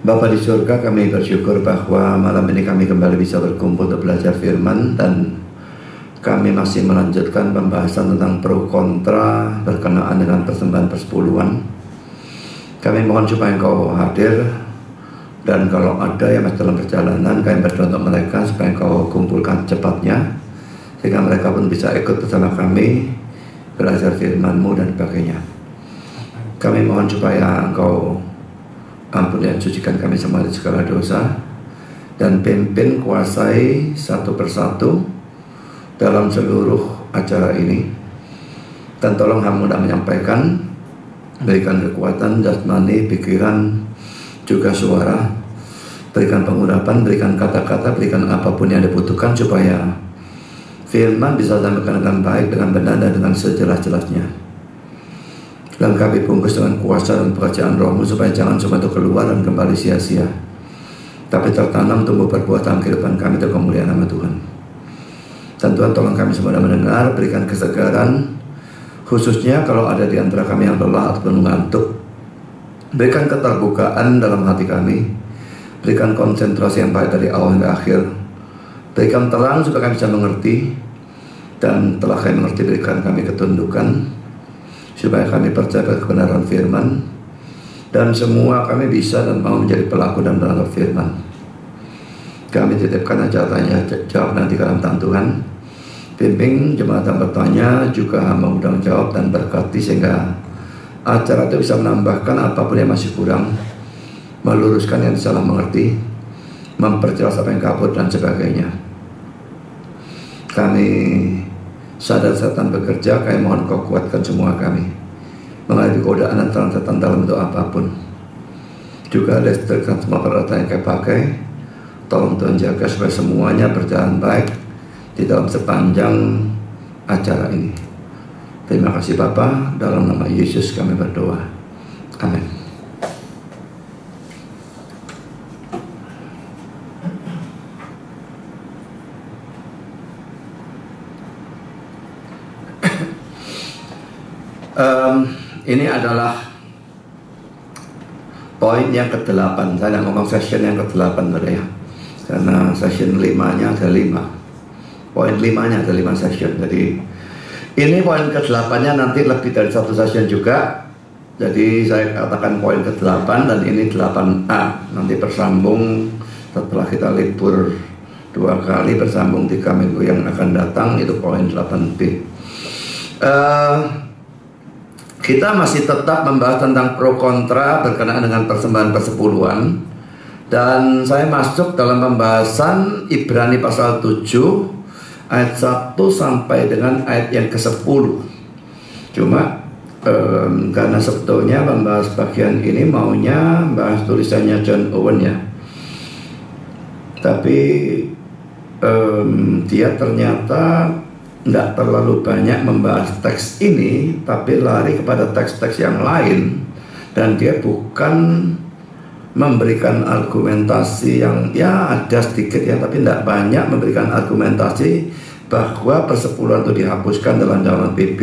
Bapa di surga, kami bersyukur bahwa malam ini kami kembali bisa berkumpul untuk belajar firman, dan kami masih melanjutkan pembahasan tentang pro kontra berkenaan dengan persembahan persepuluhan. Kami mohon supaya Engkau hadir, dan kalau ada yang masih dalam perjalanan, kami berdoa untuk mereka supaya Engkau kumpulkan cepatnya, sehingga mereka pun bisa ikut bersama kami belajar firman-Mu dan sebagainya. Kami mohon supaya Engkau ampuni dan sucikan kami semua dari segala dosa, dan pimpin kuasai satu persatu dalam seluruh acara ini. Dan tolong hamba mudah menyampaikan, berikan kekuatan jasmani, pikiran, juga suara, berikan pengurapan, berikan kata-kata, berikan apapun yang dibutuhkan supaya firman bisa disampaikan dengan baik, dengan benar, dan dengan sejelas-jelasnya. Dan kami bungkus dengan kuasa dan pekerjaan Roh-Mu supaya jangan cuma itu keluar dan kembali sia-sia, tapi tertanam, tumbuh, berbuah dalam kehidupan kami untuk kemuliaan nama Tuhan. Dan Tuhan, tolong kami semua mendengar, berikan kesegaran, khususnya kalau ada di antara kami yang lelah ataupun mengantuk. Berikan keterbukaan dalam hati kami, berikan konsentrasi yang baik dari awal hingga akhir, berikan terang supaya kami bisa mengerti, dan telah kami mengerti, berikan kami ketundukan supaya kami percaya kebenaran firman, dan semua kami bisa dan mau menjadi pelaku dan pendengar firman. Kami titipkan aja tanya jawab nanti dalam tangan Tuhan. Bimbing jemaat yang bertanya, juga hamba mudah menjawab dan berkati, sehingga acara itu bisa menambahkan apapun yang masih kurang, meluruskan yang salah mengerti, memperjelas apa yang kabur dan sebagainya. Kami sadar setan bekerja, kami mohon Kau kuatkan semua kami menghadapi godaan dan terang setan dalam bentuk apapun. Juga listrik dan semua peralatan yang kami pakai, tolong Tuhan jaga supaya semuanya berjalan baik di dalam sepanjang acara ini. Terima kasih Bapa, dalam nama Yesus kami berdoa. Amin. Ini adalah poin yang ke-8. Saya tidak ngomong session yang ke-8 ya, karena session 5-nya ada 5. Poin 5-nya ada 5 session. Jadi ini poin ke-8-nya nanti lebih dari 1 session juga. Jadi saya katakan poin ke-8, dan ini 8A. Nanti bersambung setelah kita libur 2 kali, bersambung 3 minggu yang akan datang, itu poin 8B. Kita masih tetap membahas tentang pro kontra berkenaan dengan persembahan persepuluhan, dan saya masuk dalam pembahasan Ibrani pasal 7 ayat 1 sampai dengan ayat yang ke-10. Cuma karena sebetulnya membahas bagian ini maunya bahas tulisannya John Owen ya, tapi dia ternyata tidak terlalu banyak membahas teks ini, tapi lari kepada teks-teks yang lain, dan dia bukan memberikan argumentasi yang ya ada sedikit ya, tapi tidak banyak memberikan argumentasi bahwa persepuluhan itu dihapuskan dalam zaman PB.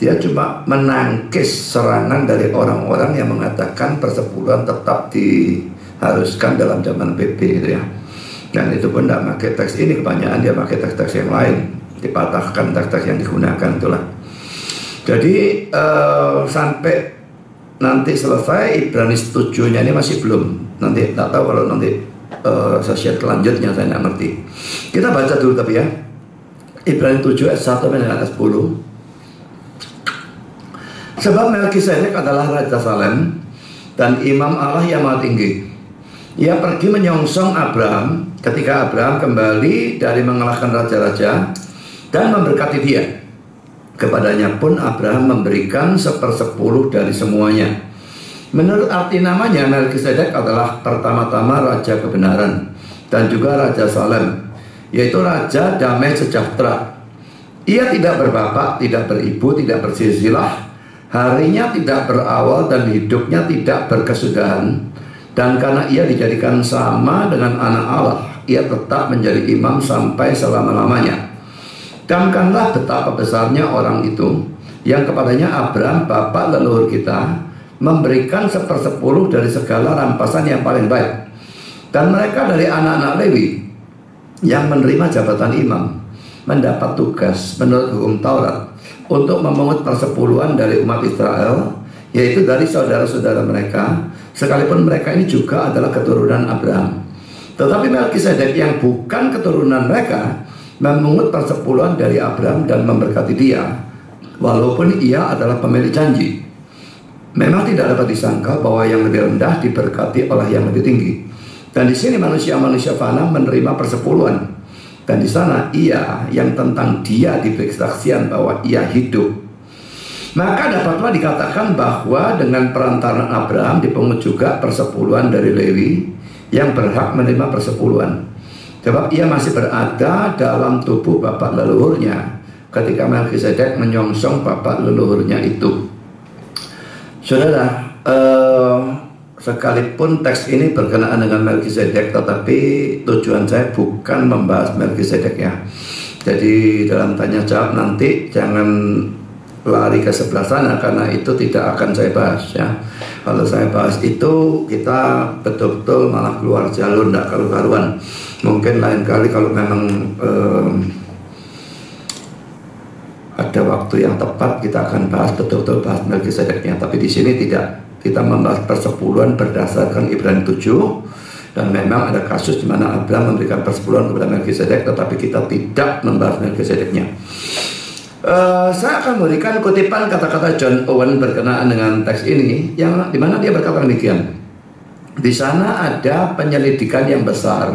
Dia cuma menangkis serangan dari orang-orang yang mengatakan persepuluhan tetap diharuskan dalam zaman PB gitu ya. Dan itu pun tidak pakai teks ini, kebanyakan dia pakai teks-teks yang lain, dipatahkan teks-teks yang digunakan itulah. Jadi sampai nanti selesai Ibrani 7-nya ini masih belum. Nanti tak tahu kalau nanti sesi selanjutnya saya tidak ngerti. Kita baca dulu tapi ya. Ibrani 7 ayat 1 sampai dengan ayat 10. Sebab Melkisedek adalah Raja Salem dan Imam Allah yang Maha Tinggi. Ia pergi menyongsong Abraham ketika Abraham kembali dari mengalahkan raja-raja dan memberkati dia. Kepadanya pun Abraham memberikan 1/10 dari semuanya. Menurut arti namanya, Melkisedek adalah pertama-tama Raja Kebenaran dan juga Raja Salem, yaitu Raja Damai Sejahtera. Ia tidak berbapak, tidak beribu, tidak bersilsilah, harinya tidak berawal dan hidupnya tidak berkesudahan. Dan karena ia dijadikan sama dengan anak Allah, ia tetap menjadi imam sampai selama-lamanya. Camkanlah betapa besarnya orang itu yang kepadanya Abraham, bapak leluhur kita, memberikan 1/10 dari segala rampasan yang paling baik. Dan mereka dari anak-anak Lewi yang menerima jabatan imam mendapat tugas menurut hukum Taurat untuk memungut persepuluhan dari umat Israel, yaitu dari saudara-saudara mereka, sekalipun mereka ini juga adalah keturunan Abraham. Tetapi Melkisedek yang bukan keturunan mereka memungut persepuluhan dari Abraham dan memberkati dia, walaupun ia adalah pemilik janji. Memang tidak dapat disangka bahwa yang lebih rendah diberkati oleh yang lebih tinggi. Dan di sini manusia-manusia fana menerima persepuluhan. Dan di sana ia yang tentang dia diberi kesaksian bahwa ia hidup. Maka dapatlah dikatakan bahwa dengan perantaraan Abraham dipungut juga persepuluhan dari Lewi yang berhak menerima persepuluhan. Sebab ia masih berada dalam tubuh bapak leluhurnya ketika Melkisedek menyongsong bapak leluhurnya itu. Saudara, sekalipun teks ini berkenaan dengan Melkisedek, tetapi tujuan saya bukan membahas Melkisedek ya. Jadi dalam tanya jawab nanti jangan lari ke sebelah sana, karena itu tidak akan saya bahas ya. Kalau saya bahas itu kita betul-betul malah keluar jalur, tidak karu-karuan. Mungkin lain kali kalau memang ada waktu yang tepat kita akan bahas betul-betul bahas Melkisedeknya. Tapi di sini tidak, kita membahas persepuluhan berdasarkan Ibrani 7, dan memang ada kasus di mana Abraham memberikan persepuluhan kepada Melkisedek, tetapi kita tidak membahas Melkisedeknya. Saya akan memberikan kutipan kata-kata John Owen berkenaan dengan teks ini, yang dimana dia berkata demikian. Di sana ada penyelidikan yang besar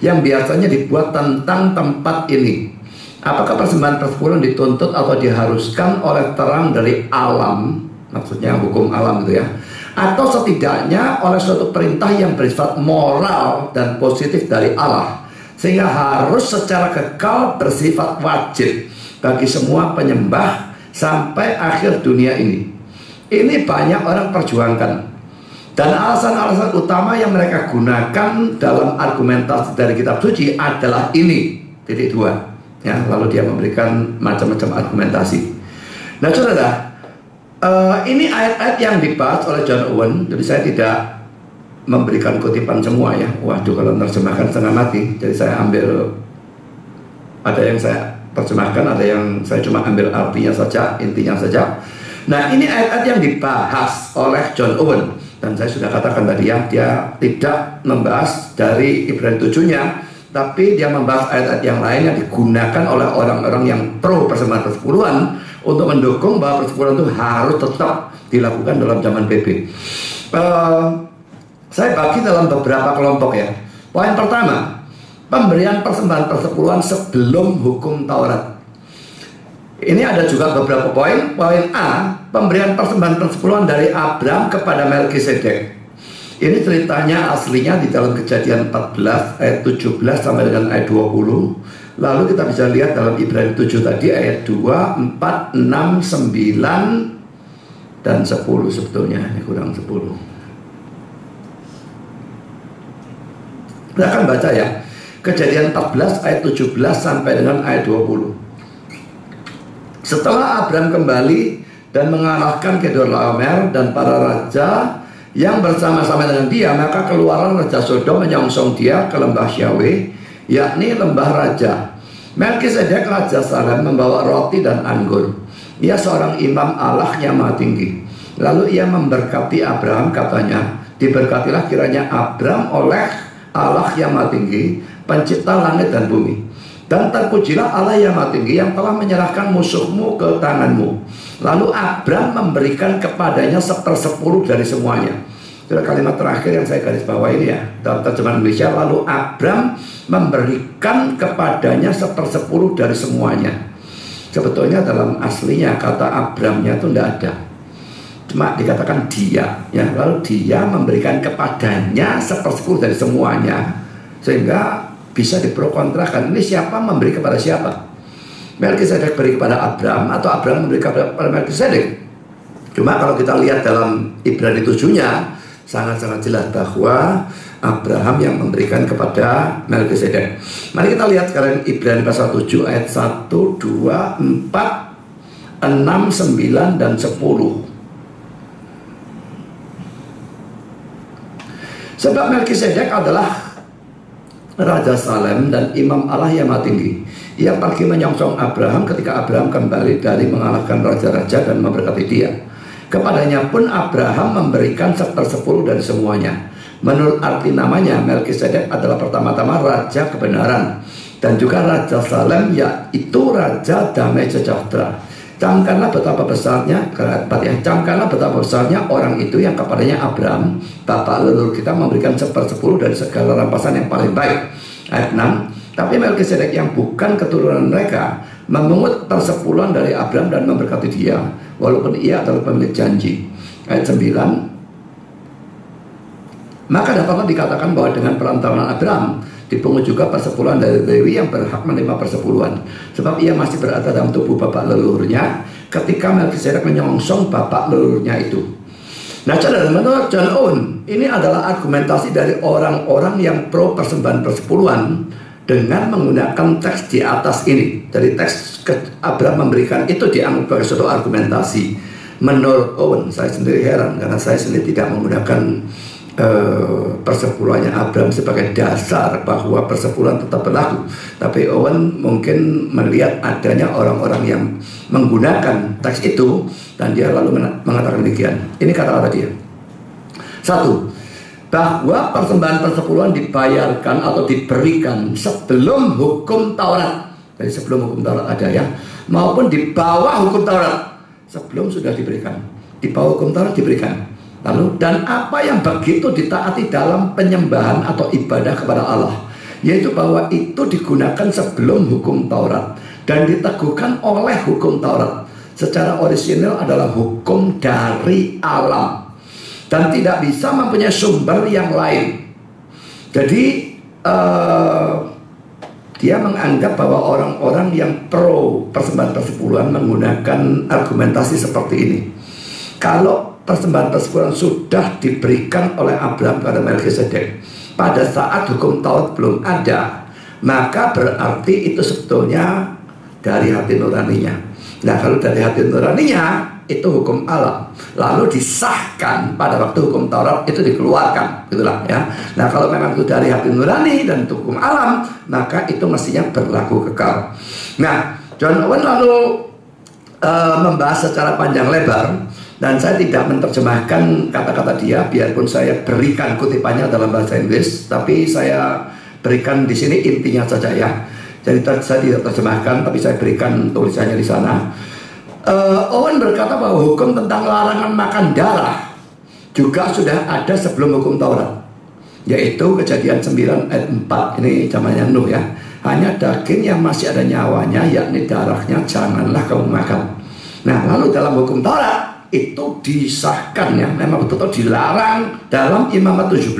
yang biasanya dibuat tentang tempat ini. Apakah persembahan persepuluhan dituntut atau diharuskan oleh terang dari alam, maksudnya hukum alam itu ya, atau setidaknya oleh suatu perintah yang bersifat moral dan positif dari Allah, sehingga harus secara kekal bersifat wajib bagi semua penyembah sampai akhir dunia ini. Ini banyak orang perjuangkan, dan alasan-alasan utama yang mereka gunakan dalam argumentasi dari kitab suci adalah ini, titik 2 ya. Lalu dia memberikan macam-macam argumentasi. Nah saudara, ini ayat-ayat yang dibahas oleh John Owen. Jadi saya tidak memberikan kutipan semua ya. Waduh, kalau menerjemahkan setengah mati. Jadi saya ambil, ada yang saya terjemahkan, ada yang saya cuma ambil artinya saja, intinya saja. Nah ini ayat-ayat yang dibahas oleh John Owen, dan saya sudah katakan tadi ya, dia tidak membahas dari Ibrani 7-nya, tapi dia membahas ayat-ayat yang lain yang digunakan oleh orang-orang yang pro persembahan persepuluhan untuk mendukung bahwa persepuluhan itu harus tetap dilakukan dalam zaman PB. Saya bagi dalam beberapa kelompok ya. Poin pertama, pemberian persembahan persepuluhan sebelum hukum Taurat. Ini ada juga beberapa poin. Poin A, pemberian persembahan persepuluhan dari Abraham kepada Melkisedek. Ini ceritanya aslinya di dalam Kejadian 14 ayat 17 sampai dengan ayat 20. Lalu kita bisa lihat dalam Ibrani 7 tadi ayat 2, 4, 6, 9 dan 10 sebetulnya. Ini kurang 10. Kita akan baca ya. Kejadian 14 ayat 17 sampai dengan ayat 20. Setelah Abraham kembali dan mengalahkan Kedorlaomer dan para raja yang bersama-sama dengan dia, maka keluarlah Raja Sodom menyongsong dia ke lembah Yahweh, yakni lembah raja. Melkisedek Raja Salem membawa roti dan anggur. Ia seorang imam Allah yang maha tinggi. Lalu ia memberkati Abraham, katanya, diberkatilah kiranya Abraham oleh Allah yang maha tinggi, pencipta langit dan bumi. Dan terpujilah Allah yang maha tinggi yang telah menyerahkan musuhmu ke tanganmu. Lalu Abraham memberikan kepadanya 1/10 dari semuanya. Itu kalimat terakhir yang saya garis bawah ini ya, dalam terjemahan Indonesia. Lalu Abraham memberikan kepadanya 1/10 dari semuanya. Sebetulnya dalam aslinya kata Abrahamnya itu tidak ada, cuma dikatakan dia ya. Lalu dia memberikan kepadanya 1/10 dari semuanya, sehingga bisa diprokontrakan. Ini siapa memberi kepada siapa? Melkisedek beri kepada Abraham atau Abraham memberi kepada Melkisedek? Cuma kalau kita lihat dalam Ibrani 7-nya sangat-sangat jelas bahwa Abraham yang memberikan kepada Melkisedek. Mari kita lihat sekarang Ibrani pasal 7 ayat 1, 2, 4, 6, 9, dan 10. Sebab Melkisedek adalah Raja Salem dan Imam Allah yang Maha Tinggi. Ia pergi menyongsong Abraham ketika Abraham kembali dari mengalahkan raja-raja dan memberkati dia. Kepadanya pun Abraham memberikan 1/10 dari semuanya. Menurut arti namanya, Melkisedek adalah pertama-tama Raja Kebenaran dan juga Raja Salem, yaitu Raja Damai Sejahtera. Camkanlah betapa besarnya, camkanlah betapa besarnya orang itu yang kepadanya Abraham, bapak leluhur kita, memberikan 1/10 dari segala rampasan yang paling baik. Ayat 6. Tapi Melkisedek yang bukan keturunan mereka memungut persepuluhan dari Abraham dan memberkati dia, walaupun ia adalah pemilik janji. Ayat 9. Maka dapatlah dikatakan bahwa dengan perantaraan Abraham dipungut juga persepuluhan dari Lewi yang berhak menerima persepuluhan, sebab ia masih berada dalam tubuh bapak leluhurnya ketika Melkisedek menyongsong bapak leluhurnya itu. Nah, saudara, menurut John Owen, ini adalah argumentasi dari orang-orang yang pro persembahan persepuluhan dengan menggunakan teks di atas ini. Dari teks Abraham memberikan itu dianggap sebagai suatu argumentasi. Menurut Owen, saya sendiri heran karena saya sendiri tidak menggunakan persepuluhannya Abraham sebagai dasar bahwa persepuluhan tetap berlaku. Tapi Owen mungkin melihat adanya orang-orang yang menggunakan teks itu dan dia lalu mengatakan demikian. Ini kata-kata dia. 1. Bahwa persembahan persepuluhan dibayarkan atau diberikan sebelum hukum Taurat. Jadi sebelum hukum Taurat ada ya, maupun di bawah hukum Taurat. Sebelum sudah diberikan, di bawah hukum Taurat diberikan. Lalu, dan apa yang begitu ditaati dalam penyembahan atau ibadah kepada Allah, yaitu bahwa itu digunakan sebelum hukum Taurat dan diteguhkan oleh hukum Taurat. Secara orisinal adalah hukum dari alam dan tidak bisa mempunyai sumber yang lain. Jadi dia menganggap bahwa orang-orang yang pro persembahan persepuluhan menggunakan argumentasi seperti ini. Kalau persembahan persepuluhan sudah diberikan oleh Abraham kepada Melkisedek pada saat hukum Taurat belum ada, maka berarti itu sebetulnya dari hati nuraninya. Nah, kalau dari hati nuraninya itu hukum alam, lalu disahkan pada waktu hukum Taurat itu dikeluarkan, gitulah ya. Nah, kalau memang itu dari hati nurani dan itu hukum alam, maka itu mestinya berlaku kekal. Nah, John Owen lalu membahas secara panjang lebar. Dan saya tidak menerjemahkan kata-kata dia, biarpun saya berikan kutipannya dalam bahasa Inggris, tapi saya berikan di sini intinya saja ya. Jadi saya tidak terjemahkan, tapi saya berikan tulisannya di sana. Owen berkata bahwa hukum tentang larangan makan darah juga sudah ada sebelum hukum Taurat, yaitu Kejadian 9 ayat 4. Ini zamannya Nuh ya. Hanya daging yang masih ada nyawanya, yakni darahnya, janganlah kamu makan. Nah, lalu dalam hukum Taurat itu disahkan ya, memang betul-betul dilarang dalam Imamat 17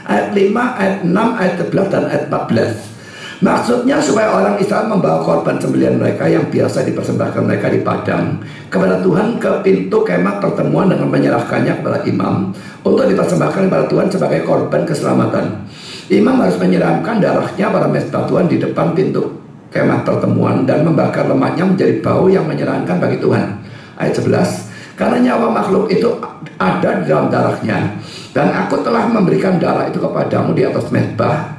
ayat 5, ayat 6, ayat 11 dan ayat 14. Maksudnya supaya orang Israel membawa korban sembelihan mereka yang biasa dipersembahkan mereka di padang kepada Tuhan ke pintu kemah pertemuan dengan menyerahkannya kepada imam untuk dipersembahkan kepada Tuhan sebagai korban keselamatan. Imam harus menyiramkan darahnya pada mezbah Tuhan di depan pintu kemah pertemuan dan membakar lemaknya menjadi bau yang menyenangkan bagi Tuhan. Ayat 11. Karena nyawa makhluk itu ada di dalam darahnya, dan aku telah memberikan darah itu kepadamu di atas mezbah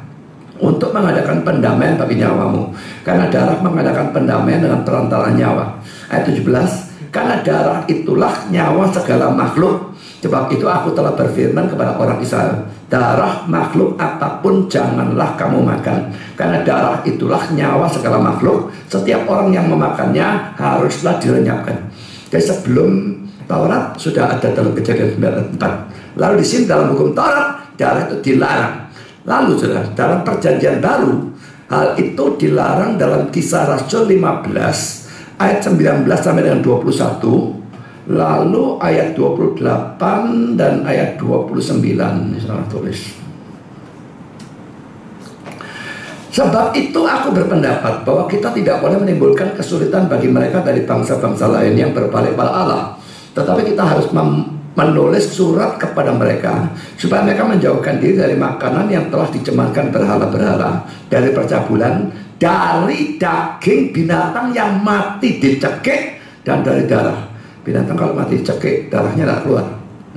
untuk mengadakan pendamaian bagi nyawamu. Karena darah mengadakan pendamaian dengan perantaraan nyawa. Ayat 17. Karena darah itulah nyawa segala makhluk. Sebab itu aku telah berfirman kepada orang Israel, darah makhluk apapun janganlah kamu makan. Karena darah itulah nyawa segala makhluk. Setiap orang yang memakannya haruslah dilenyapkan. Jadi sebelum Taurat sudah ada dalam Kejadian 9 4. Lalu di sini dalam hukum Taurat darah itu dilarang. Lalu saudara, dalam perjanjian baru hal itu dilarang dalam Kisah Rasul 15 ayat 19 sampai dengan 21. Lalu ayat 28 dan ayat 29. Ini salah tulis. Sebab itu aku berpendapat bahwa kita tidak boleh menimbulkan kesulitan bagi mereka dari bangsa-bangsa lain yang berbalik pada Allah, Tetapi kita harus menulis surat kepada mereka supaya mereka menjauhkan diri dari makanan yang telah dicemarkan berhala-berhala, dari percabulan, dari daging binatang yang mati dicekik, dan dari darah. Binatang kalau mati dicekik, darahnya tidak keluar,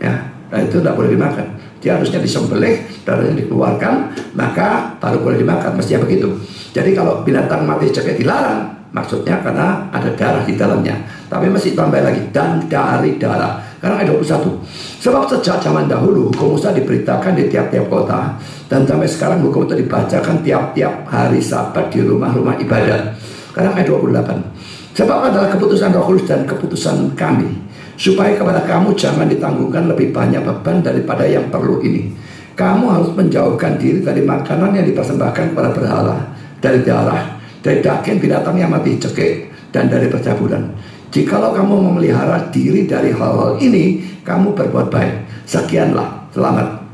ya, nah itu tidak boleh dimakan. Dia harusnya disembelih, darahnya dikeluarkan, maka baru boleh dimakan, mestinya begitu. Jadi kalau binatang mati dicekik dilarang, maksudnya karena ada darah di dalamnya. Tapi masih tambah lagi, dan dari darah. Karena ayat 21. Sebab sejak zaman dahulu hukum Musa diberitakan di tiap-tiap kota, dan sampai sekarang hukum itu dibacakan tiap-tiap hari Sabat di rumah-rumah ibadat. Sekarang ayat 28. Sebab adalah keputusan Roh Kudus dan keputusan kami, supaya kepada kamu jangan ditanggungkan lebih banyak beban daripada yang perlu ini. Kamu harus menjauhkan diri dari makanan yang dipersembahkan kepada berhala, dari darah, dari daging binatang yang mati cekik, dan dari percabulan. Jikalau kamu memelihara diri dari hal-hal ini, kamu berbuat baik. Sekianlah, selamat.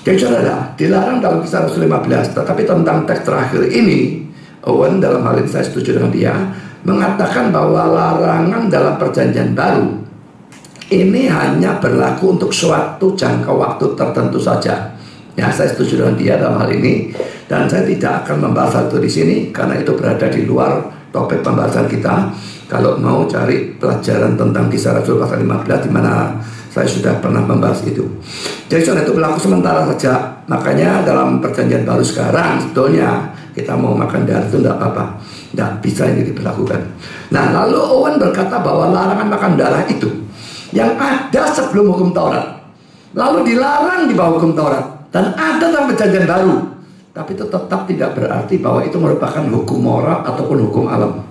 Jadi saudara, dilarang dalam Kisah Rasul 15, tetapi tentang teks terakhir ini, Owen dalam hal ini saya setuju dengan dia, mengatakan bahwa larangan dalam perjanjian baru ini hanya berlaku untuk suatu jangka waktu tertentu saja. Ya, saya setuju dengan dia dalam hal ini, dan saya tidak akan membahas hal itu di sini karena itu berada di luar topik pembahasan kita. Kalau mau cari pelajaran tentang Kisah Rasul pasal 15 di mana saya sudah pernah membahas itu. Jadi soal itu berlaku sementara saja. Makanya dalam perjanjian baru sekarang sebetulnya kita mau makan darah itu tidak apa-apa, tidak bisa ini diberlakukan. Nah, lalu Owen berkata bahwa larangan makan darah itu yang ada sebelum hukum Taurat, lalu dilarang di bawah hukum Taurat, dan ada dalam perjanjian baru. Tapi itu tetap tidak berarti bahwa itu merupakan hukum moral ataupun hukum alam.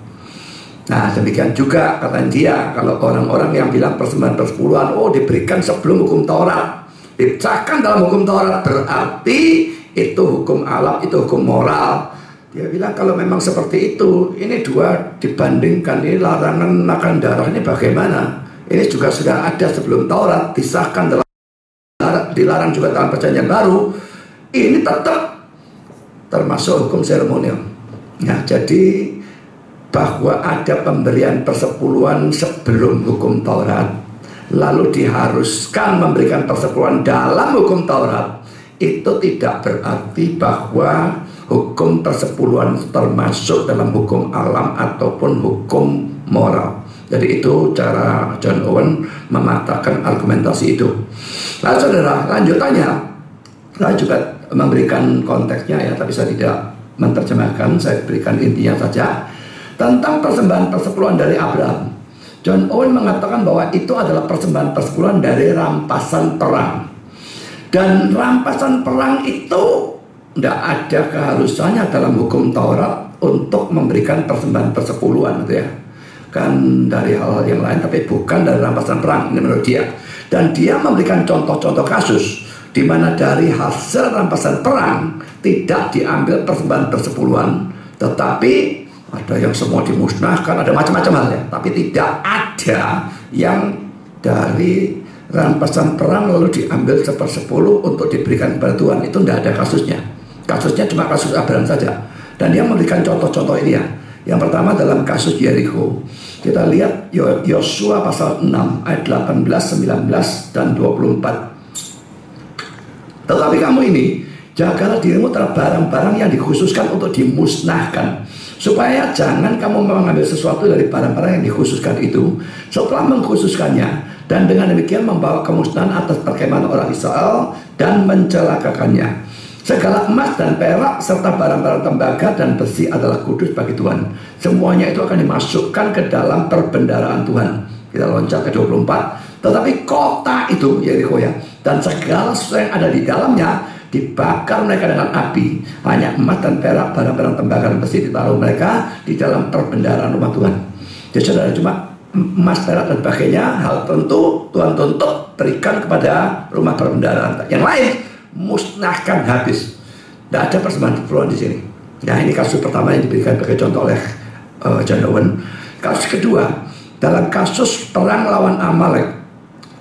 Nah, demikian juga kata dia, kalau orang-orang yang bilang persembahan persepuluhan, oh diberikan sebelum hukum Taurat, dipecahkan dalam hukum Taurat, berarti itu hukum alam, itu hukum moral. Dia bilang kalau memang seperti itu, ini dua dibandingkan, ini larangan makan darah ini bagaimana? Ini juga sudah ada sebelum Taurat, disahkan dalam, dilarang juga dalam perjanjian baru. Ini tetap termasuk hukum seremonial. Nah, jadi bahwa ada pemberian persepuluhan sebelum hukum Taurat, lalu diharuskan memberikan persepuluhan dalam hukum Taurat, itu tidak berarti bahwa hukum persepuluhan termasuk dalam hukum alam ataupun hukum moral. Jadi itu cara John Owen mematahkan argumentasi itu. Lalu saudara, lanjutannya saya juga memberikan konteksnya ya, tapi saya tidak menerjemahkan, saya berikan intinya saja. Tentang persembahan persepuluhan dari Abraham, John Owen mengatakan bahwa itu adalah persembahan persepuluhan dari rampasan perang. Dan rampasan perang itu tidak ada keharusannya dalam hukum Taurat untuk memberikan persembahan persepuluhan, gitu ya. Kan dari hal yang lain, tapi bukan dari rampasan perang, ini menurut dia. Dan dia memberikan contoh-contoh kasus di mana dari hasil rampasan perang tidak diambil persembahan persepuluhan, tetapi ada yang semua dimusnahkan, ada macam-macam hal ya. Tapi tidak ada yang dari rampasan perang lalu diambil 1/10 untuk diberikan kepada Tuhan. Itu tidak ada kasusnya. Kasusnya cuma kasus Abraham saja. Dan dia memberikan contoh-contoh ini ya. Yang pertama dalam kasus Yeriko. Kita lihat Yosua pasal 6 ayat 18, 19, dan 24. Tetapi kamu ini, jagalah dirimu terhadap barang-barang yang dikhususkan untuk dimusnahkan, supaya jangan kamu mengambil sesuatu dari barang-barang yang dikhususkan itu setelah mengkhususkannya, dan dengan demikian membawa kemusnahan atas perkemahan orang Israel dan mencelakakannya. Segala emas dan perak serta barang-barang tembaga dan besi adalah kudus bagi Tuhan. Semuanya itu akan dimasukkan ke dalam perbendaharaan Tuhan. Kita loncat ke 24. Tetapi kota itu, Yeriko ya, dan segala sesuatu yang ada di dalamnya dibakar mereka dengan api. Hanya emas dan perak, barang-barang tembaga dan besi ditaruh mereka di dalam perbendaharaan rumah Tuhan. Jadi saudara, cuma emas, perak dan sebagainya, hal tentu Tuhan tuntut berikan kepada rumah perbendaharaan. Yang lain musnahkan habis. Tidak ada persembahan persepuluhan di sini. Nah, ini kasus pertama yang diberikan sebagai contoh oleh John Owen. Kasus kedua, dalam kasus perang lawan Amalek,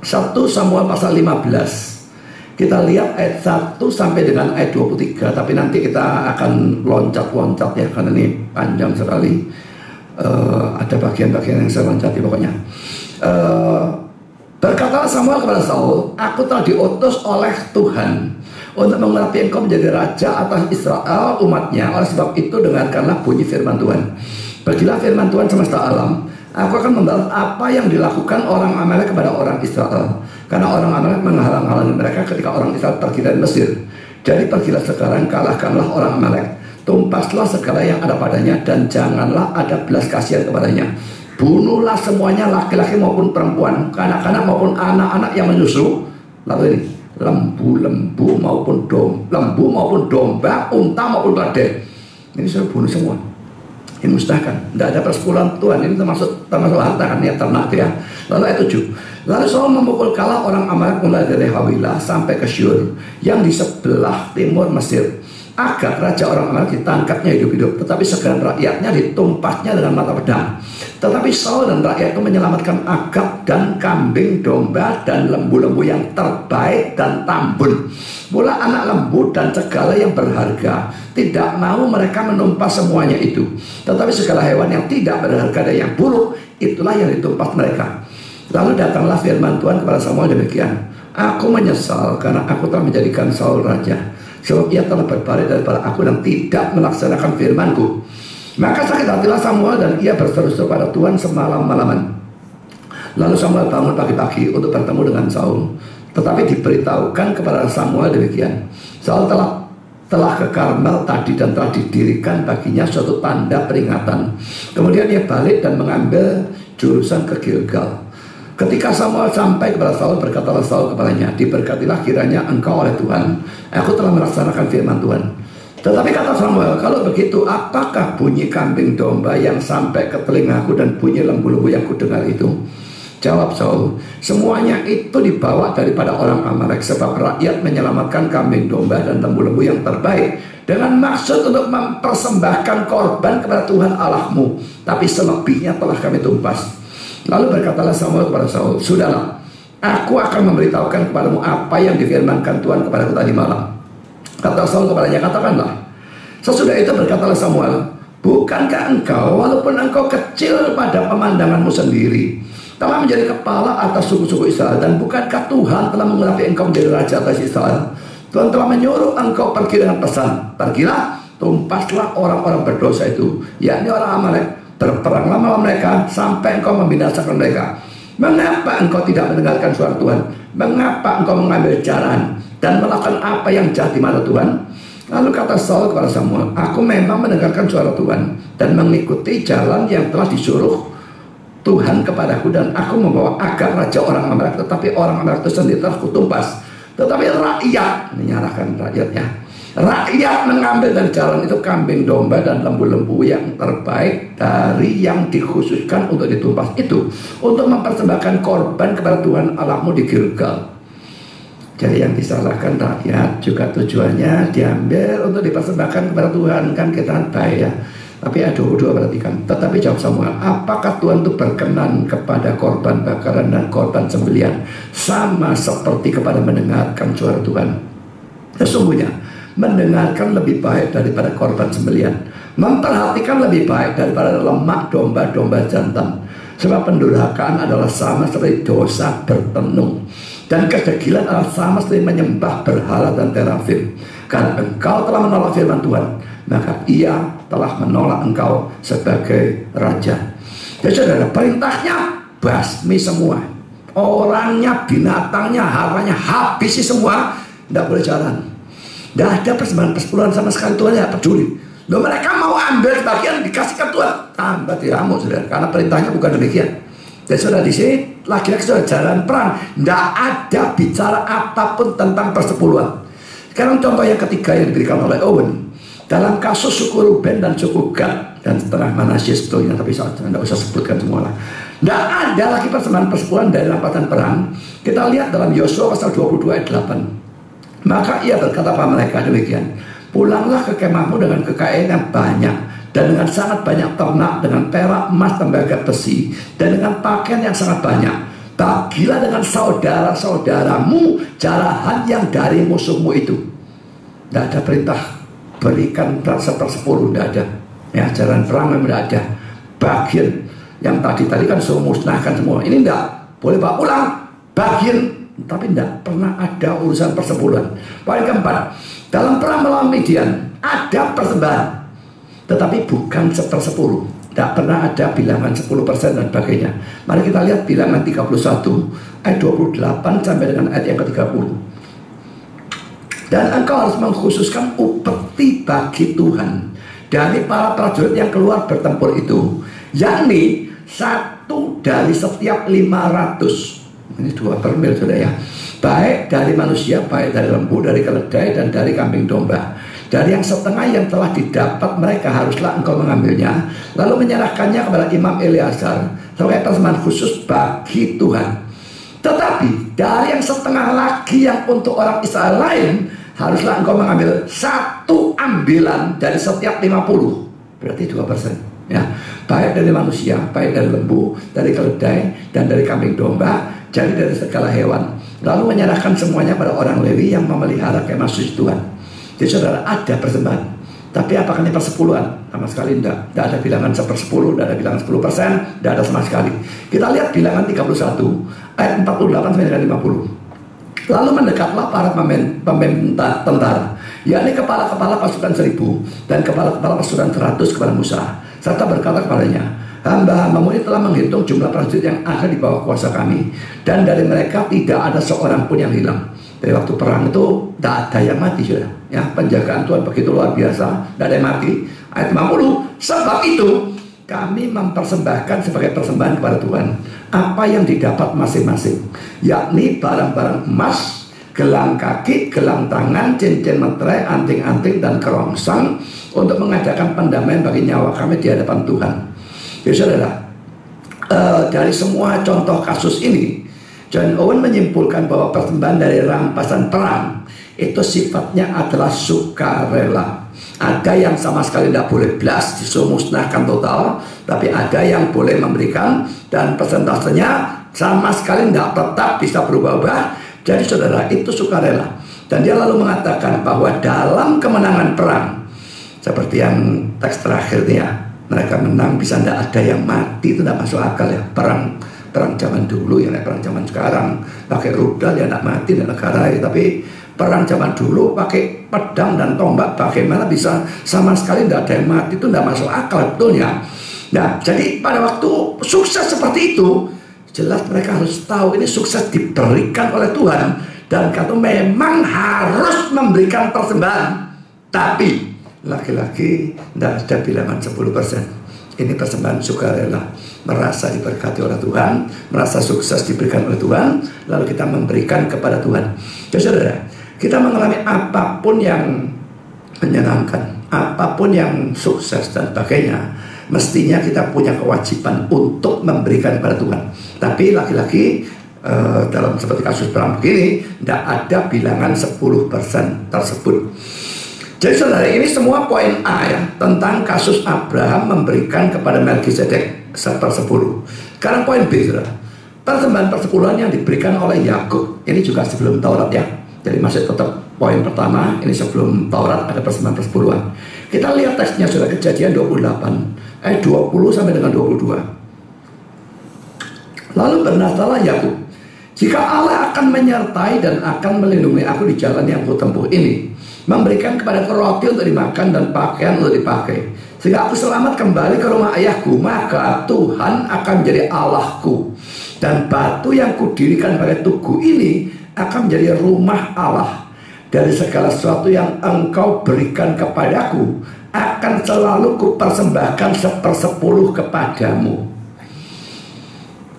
1 Samuel pasal 15. Kita lihat ayat 1 sampai dengan ayat 23. Tapi nanti kita akan loncat-loncat ya, karena ini panjang sekali. Ada bagian-bagian yang saya loncati pokoknya. Berkatalah Samuel kepada Saul, aku telah diutus oleh Tuhan untuk mengurapi engkau menjadi raja atas Israel umatnya. Oleh sebab itu dengarkanlah bunyi firman Tuhan. Bagilah firman Tuhan semesta alam, aku akan membalas apa yang dilakukan orang Amalek kepada orang Israel. Karena orang Amalek menghalang-halangi mereka ketika orang Israel pergi dari Mesir. Jadi pergilah sekarang, kalahkanlah orang Amalek, tumpaslah segala yang ada padanya, dan janganlah ada belas kasihan kepadanya. Bunuhlah semuanya, laki-laki maupun perempuan, kanak-kanak maupun anak-anak yang menyusu. Lalu ini, lembu maupun domba, unta maupun keledai. Ini suruh bunuh semua. Ini musnahkan. Tidak ada persepuluhan Tuhan. Ini termasuk harta kan, ya, ternak ya. Lalu ayat 7. Lalu Saul memukul kalah orang Amalek mulai dari Hawilah sampai ke Syur yang di sebelah timur Mesir. Agag raja orang Amalek ditangkapnya hidup-hidup, tetapi segenap rakyatnya ditumpasnya dengan mata pedang. Tetapi Saul dan rakyat itu menyelamatkan Agag dan kambing, domba, dan lembu-lembu yang terbaik dan tambun, pula anak lembu dan segala yang berharga. Tidak mau mereka menumpas semuanya itu, tetapi segala hewan yang tidak berharga dan yang buruk, itulah yang ditumpas mereka. Lalu datanglah firman Tuhan kepada Samuel demikian, aku menyesal karena aku telah menjadikan Saul raja, sebab ia telah berbalik daripada aku dan tidak melaksanakan firmanku. Maka sakit hatilah Samuel dan ia berseru-seru pada Tuhan semalam-malaman. Lalu Samuel bangun pagi-pagi untuk bertemu dengan Saul. Tetapi diberitahukan kepada Samuel demikian, Saul telah ke Karmel tadi dan telah didirikan baginya suatu tanda peringatan. Kemudian ia balik dan mengambil jurusan ke Gilgal. Ketika Samuel sampai kepada Saul, berkatalah Saul kepadanya, diberkatilah kiranya engkau oleh Tuhan, aku telah melaksanakan firman Tuhan. Tetapi kata Samuel, kalau begitu apakah bunyi kambing domba yang sampai ke telingaku dan bunyi lembu-lembu yang kudengar itu? Jawab Saul, semuanya itu dibawa daripada orang Amalek, sebab rakyat menyelamatkan kambing domba dan lembu-lembu yang terbaik dengan maksud untuk mempersembahkan korban kepada Tuhan Allahmu, tapi selebihnya telah kami tumpas. Lalu berkatalah Samuel kepada Saul, sudahlah, aku akan memberitahukan kepadamu apa yang difirmankan Tuhan kepadaku tadi malam. Kata Saul kepadanya, katakanlah. Sesudah itu berkatalah Samuel, bukankah engkau, walaupun engkau kecil pada pemandanganmu sendiri, telah menjadi kepala atas suku-suku Israel, dan bukankah Tuhan telah mengurapi engkau menjadi raja atas Israel? Tuhan telah menyuruh engkau pergi dengan pesan, pergilah, tumpaslah orang-orang berdosa itu, yakni orang Amalek, berperanglah melawan mereka sampai engkau membinasakan mereka. Mengapa engkau tidak mendengarkan suara Tuhan? Mengapa engkau mengambil jalan dan melakukan apa yang jahat di mata Tuhan? Lalu kata Saul kepada Samuel, aku memang mendengarkan suara Tuhan dan mengikuti jalan yang telah disuruh Tuhan kepadaku, dan aku membawa Agag raja orang Amalek, tetapi orang Amalek itu sendiri telah kutumpas. Tetapi rakyat, menyalahkan rakyatnya, rakyat mengambil dari jalan itu kambing domba dan lembu-lembu yang terbaik dari yang dikhususkan untuk ditumpas itu, untuk mempersembahkan korban kepada Tuhan Allahmu di Gilgal. Jadi yang disalahkan rakyat juga tujuannya diambil untuk dipersembahkan kepada Tuhan, kan kita baik ya. Tapi ada dua perhatikan. Tetapi jawab Samuel, apakah Tuhan itu berkenan kepada korban bakaran dan korban sembelihan sama seperti kepada mendengarkan suara Tuhan? Sesungguhnya mendengarkan lebih baik daripada korban sembelihan, memperhatikan lebih baik daripada lemak domba-domba jantan. Sebab pendurhakaan adalah sama seperti dosa bertenung, dan kedegilan adalah sama seperti menyembah berhala dan terafim. Karena engkau telah menolak firman Tuhan, maka ia telah menolak engkau sebagai raja. Jadi saudara, perintahnya basmi semua, orangnya, binatangnya, hartanya habisi semua, tidak boleh jalan. Tidak ada persembahan-persepuluhan sama sekali. Tuhan tidak peduli. Loh, mereka mau ambil sebagian dikasihkan Tuhan, tambah diamuk saudara, karena perintahnya bukan demikian. Dan saudara, di sini lagi-lagi saudara jalan perang, tidak ada bicara apapun tentang persepuluhan. Sekarang contoh yang ketiga yang diberikan oleh Owen dalam kasus suku Ruben dan suku Gad dan setengah Manasye sebetulnya, tapi saya tidak usah sebutkan semua lah. Tidak ada lagi persembahan persepuluhan dari rampasan perang. Kita lihat dalam Yosua pasal 22 ayat 8. Maka ia berkata pada mereka demikian, pulanglah ke kemahmu dengan kekayaan yang banyak, dan dengan sangat banyak ternak, dengan perak, emas, tembaga, besi, dan dengan pakaian yang sangat banyak. Bagilah dengan saudara-saudaramu jarahan yang dari musuhmu itu. Tidak ada perintah berikan sepersepuluh, tidak ada. Ya, jalan perang memang tidak ada. Bagian yang tadi kan suruh musnahkan semua. Ini tidak boleh bawa pulang. bagian, tapi tidak pernah ada urusan persepuluhan. Poin keempat, dalam perang melawan Midian ada persembahan, tetapi bukan 1/10. Tidak pernah ada bilangan 10% dan sebagainya. Mari kita lihat bilangan 31 ayat 28 sampai dengan ayat yang ke-30. Dan engkau harus mengkhususkan upeti bagi Tuhan dari para prajurit yang keluar bertempur itu, yakni 1 dari setiap 500. Ini 2 per mil sudah ya. Baik dari manusia, baik dari lembu, dari keledai, dan dari kambing domba. Dari yang setengah yang telah didapat mereka haruslah engkau mengambilnya, lalu menyerahkannya kepada Imam Eleazar sebagai persembahan khusus bagi Tuhan. Tetapi dari yang setengah lagi yang untuk orang Israel lain, haruslah engkau mengambil 1 ambilan dari setiap 50. Berarti 2%. Ya, baik dari manusia, baik dari lembu, dari keledai, dan dari kambing domba, jadi dari segala hewan. Lalu menyerahkan semuanya pada orang Lewi yang memelihara kemah suci Tuhan. Jadi saudara, ada persembahan. Tapi apakah ini persepuluhan? Sama sekali tidak. Tidak ada bilangan 1/10, tidak ada bilangan 10%, tidak ada sama sekali. Kita lihat bilangan 31 ayat 48 sampai dengan 50. Lalu mendekatlah para pemimpin tentara, yakni kepala-kepala pasukan 1000 dan kepala-kepala pasukan 100 kepada Musa, serta berkata kepadanya, hamba-hambamu ini telah menghitung jumlah prajurit yang ada di bawah kuasa kami, dan dari mereka tidak ada seorang pun yang hilang. Dari waktu perang itu tidak ada yang mati, sudah. Ya, penjagaan Tuhan begitu luar biasa, tidak ada yang mati. Ayat 50, sebab itu kami mempersembahkan sebagai persembahan kepada Tuhan apa yang didapat masing-masing, yakni barang-barang emas, gelang kaki, gelang tangan, cincin meterai, anting-anting, dan kerongsang, untuk mengadakan pendamaian bagi nyawa kami di hadapan Tuhan. Jadi saudara, dari semua contoh kasus ini, John Owen menyimpulkan bahwa persembahan dari rampasan perang itu sifatnya adalah sukarela. Ada yang sama sekali tidak boleh belas, disuruh musnahkan total, tapi ada yang boleh memberikan, dan persentasenya sama sekali tidak tetap, bisa berubah-ubah. Jadi saudara, itu sukarela. Dan dia lalu mengatakan bahwa dalam kemenangan perang, seperti yang teks terakhir ini ya, mereka menang bisa tidak ada yang mati, itu tidak masuk akal ya. Perang zaman dulu ya, perang zaman sekarang pakai rudal ya tidak mati, tidak negara ya. Tapi perang zaman dulu pakai pedang dan tombak, bagaimana bisa sama sekali tidak ada yang mati, itu tidak masuk akal betulnya. Nah, jadi pada waktu sukses seperti itu, jelas mereka harus tahu ini sukses diberikan oleh Tuhan, dan kata memang harus memberikan persembahan. Tapi laki-laki tidak ada bilangan 10%. Ini persembahan sukarela, merasa diberkati oleh Tuhan, merasa sukses diberikan oleh Tuhan, lalu kita memberikan kepada Tuhan. Jadi saudara, kita mengalami apapun yang menyenangkan, apapun yang sukses dan sebagainya, mestinya kita punya kewajiban untuk memberikan kepada Tuhan. Tapi laki-laki dalam seperti kasus perang begini, tidak ada bilangan 10% tersebut. Jadi saudara, ini semua poin A ya, tentang kasus Abraham memberikan kepada Melkisedek 1/10. Sekarang poin B, saudara, persembahan persepuluhan yang diberikan oleh Yakub. Ini juga sebelum Taurat ya. Jadi masih tetap poin pertama, ini sebelum Taurat ada persembahan persepuluhan. Kita lihat teksnya, saudara, Kejadian 28 ayat 20 sampai dengan 22. Lalu bernasahlah Yakub, jika Allah akan menyertai dan akan melindungi aku di jalan yang aku tempuh ini, memberikan kepada aku roti untuk dimakan dan pakaian untuk dipakai, sehingga aku selamat kembali ke rumah ayahku, maka Tuhan akan menjadi Allahku, dan batu yang kudirikan pada tugu ini akan menjadi rumah Allah. Dari segala sesuatu yang engkau berikan kepadaku akan selalu kupersembahkan 1/10 kepadamu.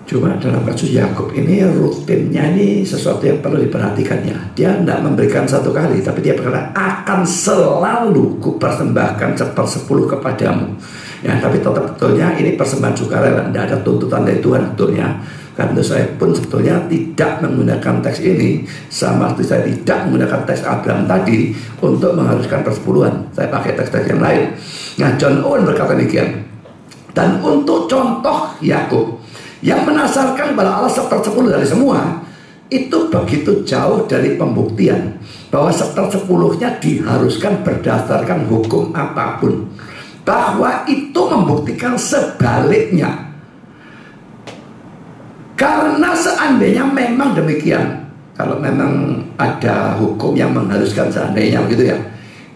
Cuma dalam kasus Yakub ini rutinnya ini sesuatu yang perlu diperhatikannya. Dia tidak memberikan satu kali, tapi dia berkata akan selalu kupersembahkan 1/10 kepadamu. Ya, tapi tetap betulnya ini persembahan sukarela, tidak ada tuntutan dari Tuhan betulnya. Karena saya pun sebetulnya tidak menggunakan teks ini, sama seperti saya tidak menggunakan teks Abraham tadi untuk mengharuskan persepuluhan. Saya pakai teks-teks yang lain. Nah, John Owen berkata demikian. Dan untuk contoh Yakub yang menasarkan kepada Allah 1/10 dari semua, itu begitu jauh dari pembuktian bahwa 1/10-nya diharuskan berdasarkan hukum apapun, bahwa itu membuktikan sebaliknya. Karena seandainya memang demikian, kalau memang ada hukum yang mengharuskan seandainya gitu ya,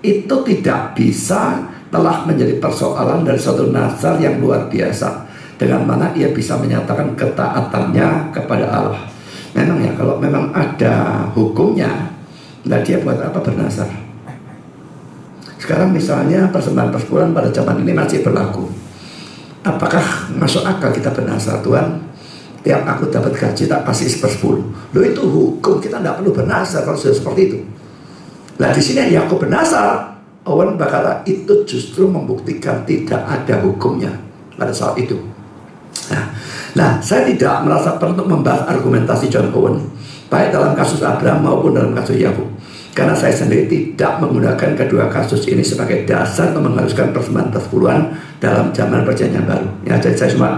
itu tidak bisa telah menjadi persoalan dari suatu nazar yang luar biasa, dengan mana ia bisa menyatakan ketaatannya kepada Allah. Memang ya, kalau memang ada hukumnya, nah dia buat apa bernazar? Sekarang misalnya persembahan persepuluhan pada zaman ini masih berlaku. Apakah masuk akal kita bernazar, Tuhan? Tiap aku dapat gaji tak kasih 1/10. Loh, itu hukum, kita tidak perlu bernazar kalau sudah seperti itu. Nah di sini ya aku bernazar, Owen berkata itu justru membuktikan tidak ada hukumnya pada saat itu. Nah, saya tidak merasa perlu untuk membahas argumentasi John Owen, baik dalam kasus Abraham maupun dalam kasus Yakub, karena saya sendiri tidak menggunakan kedua kasus ini sebagai dasar untuk mengharuskan persembahan persepuluhan dalam zaman perjanjian baru. Ya, jadi saya cuma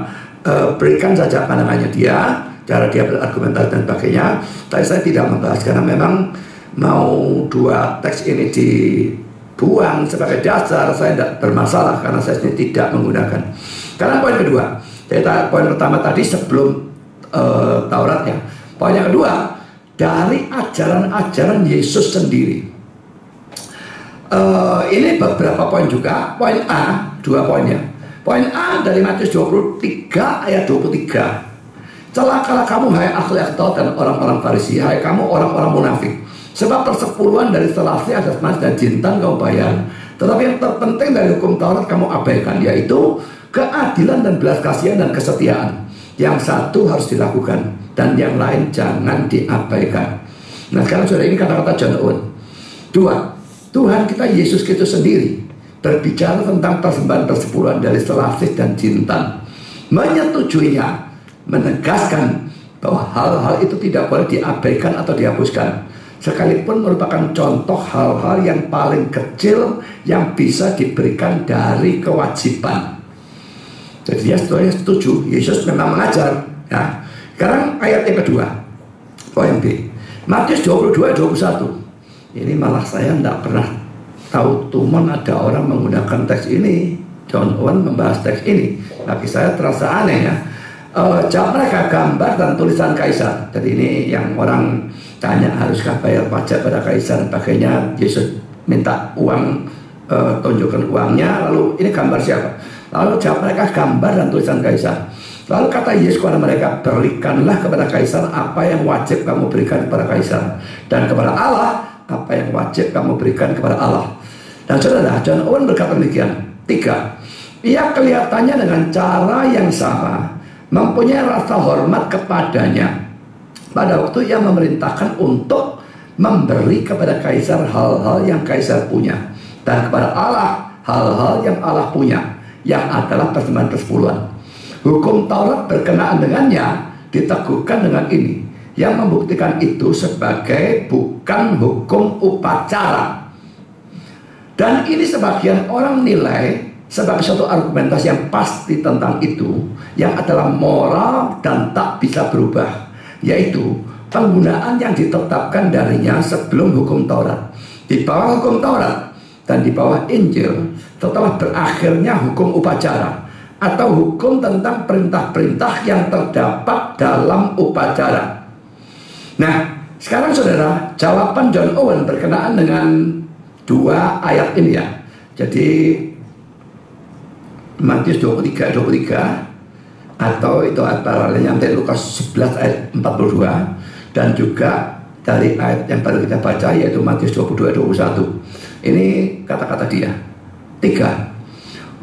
berikan saja pandangannya dia, cara dia berargumentasi dan sebagainya. Tapi saya tidak membahas karena memang mau dua teks ini dibuang sebagai dasar, saya tidak bermasalah karena saya sendiri tidak menggunakan. Karena poin kedua, jadi poin pertama tadi sebelum Taurat ya. Poin yang kedua, dari ajaran-ajaran Yesus sendiri. Ini beberapa poin juga. Poin A, 2 poinnya. Poin A dari Matius 23 ayat 23. Celakalah kamu hai ahli Taurat dan orang-orang Farisi, hai kamu orang-orang munafik. Sebab persepuluhan dari selasih, adas mas dan jintan kamu bayar, tetapi yang terpenting dari hukum Taurat kamu abaikan, yaitu keadilan dan belas kasihan dan kesetiaan. Yang satu harus dilakukan dan yang lain jangan diabaikan. Nah sekarang saudara, ini kata-kata John Owen. 2. Tuhan kita Yesus Kristus sendiri berbicara tentang persembahan persepuluhan dari selasih dan jintan, menyetujuinya, menegaskan bahwa hal-hal itu tidak boleh diabaikan atau dihapuskan, sekalipun merupakan contoh hal-hal yang paling kecil yang bisa diberikan dari kewajiban. Jadi dia setuju, Yesus memang mengajar ya. Sekarang ayat yang kedua, poin B, Matius 22-21. Ini malah saya tidak pernah tahu tuman ada orang menggunakan teks ini. John Owen membahas teks ini, bagi saya terasa aneh ya. Jawab mereka gambar dan tulisan kaisar. Jadi ini yang orang tanya, haruskah bayar pajak pada kaisar dan sebagainya. Yesus minta uang, tunjukkan uangnya, lalu ini gambar siapa? Lalu jawab mereka gambar dan tulisan kaisar. Lalu kata Yesus kepada mereka, berikanlah kepada kaisar apa yang wajib kamu berikan kepada kaisar, dan kepada Allah apa yang wajib kamu berikan kepada Allah. Dan saudara, John Owen berkata demikian. 3. Ia kelihatannya dengan cara yang sama mempunyai rasa hormat kepadanya pada waktu ia memerintahkan untuk memberi kepada kaisar hal-hal yang kaisar punya, dan kepada Allah hal-hal yang Allah punya, yang adalah persembahan persepuluhan. Hukum Taurat berkenaan dengannya diteguhkan dengan ini, yang membuktikan itu sebagai bukan hukum upacara. Dan ini sebagian orang nilai sebagai suatu argumentasi yang pasti tentang itu, yang adalah moral dan tak bisa berubah, yaitu penggunaan yang ditetapkan darinya sebelum hukum Taurat, di bawah hukum Taurat, dan di bawah Injil setelah berakhirnya hukum upacara, atau hukum tentang perintah-perintah yang terdapat dalam upacara. Nah, sekarang saudara, jawaban John Owen berkenaan dengan 2 ayat ini ya. Jadi Matius 23 atau itu ayat paralelnya dari Lukas 11 ayat 42, dan juga dari ayat yang baru kita baca yaitu Matius 22-21. Ini kata-kata dia. 3.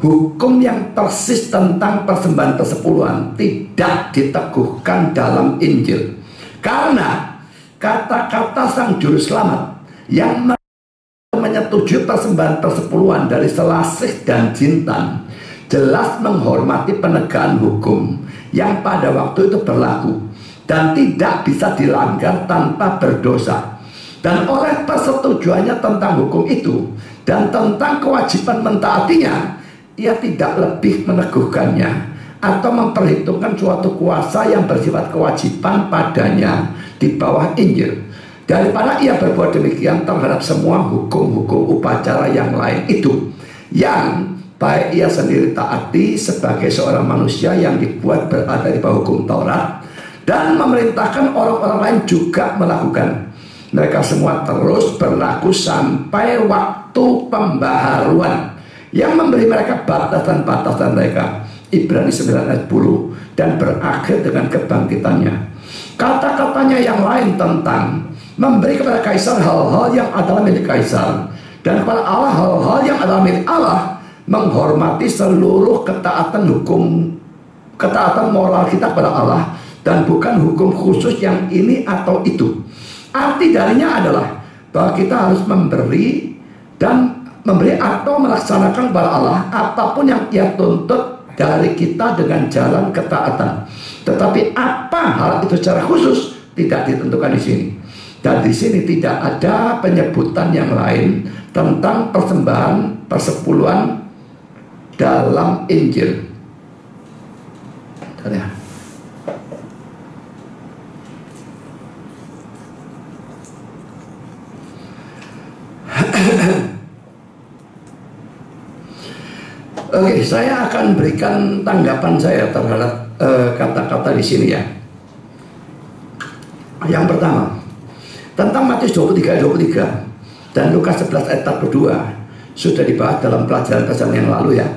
Hukum yang persis tentang persembahan persepuluhan tidak diteguhkan dalam Injil, karena kata-kata Sang Juru Selamat yang menyetujui persembahan persepuluhan dari selasih dan jintan jelas menghormati penegakan hukum yang pada waktu itu berlaku dan tidak bisa dilanggar tanpa berdosa. Dan oleh persetujuannya tentang hukum itu dan tentang kewajiban mentaatinya, ia tidak lebih meneguhkannya atau memperhitungkan suatu kuasa yang bersifat kewajiban padanya di bawah Injil, daripada ia berbuat demikian terhadap semua hukum-hukum upacara yang lain itu, yang baik ia sendiri taati sebagai seorang manusia yang dibuat berada di bawah hukum Taurat, dan memerintahkan orang-orang lain juga melakukan. Mereka semua terus berlaku sampai waktu pembaharuan yang memberi mereka batasan-batasan mereka. Ibrani 9 ayat 10, dan berakhir dengan kebangkitannya. Kata-katanya yang lain tentang memberi kepada Kaisar hal-hal yang adalah milik Kaisar, dan kepada Allah hal-hal yang adalah milik Allah, menghormati seluruh ketaatan moral kita kepada Allah, dan bukan hukum khusus yang ini atau itu. Arti darinya adalah bahwa kita harus memberi atau melaksanakan kepada Allah apapun yang Ia tuntut dari kita dengan jalan ketaatan. Tetapi apa hal itu secara khusus tidak ditentukan di sini. Dan di sini tidak ada penyebutan yang lain tentang persembahan persepuluhan dalam Injil. Bentar ya. Oke, saya akan berikan tanggapan saya terhadap kata-kata di sini ya. Yang pertama, tentang Matius 23 ayat 23 dan Lukas 11 ayat 42 sudah dibahas dalam pelajaran yang lalu ya.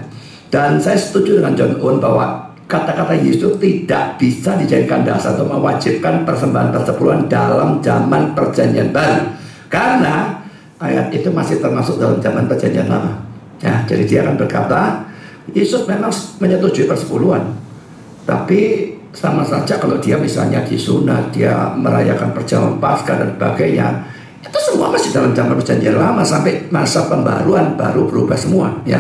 Dan saya setuju dengan John Owen bahwa kata-kata Yesus tidak bisa dijadikan dasar untuk mewajibkan persembahan persepuluhan dalam zaman Perjanjian Baru, karena ayat itu masih termasuk dalam zaman Perjanjian Lama. Ya, jadi dia akan berkata, Yesus memang menyetujui persepuluhan, tapi sama saja kalau dia misalnya disunat, dia merayakan perjamuan Paskah dan sebagainya, itu semua masih dalam zaman Perjanjian Lama sampai masa pembaruan baru berubah semua. Ya,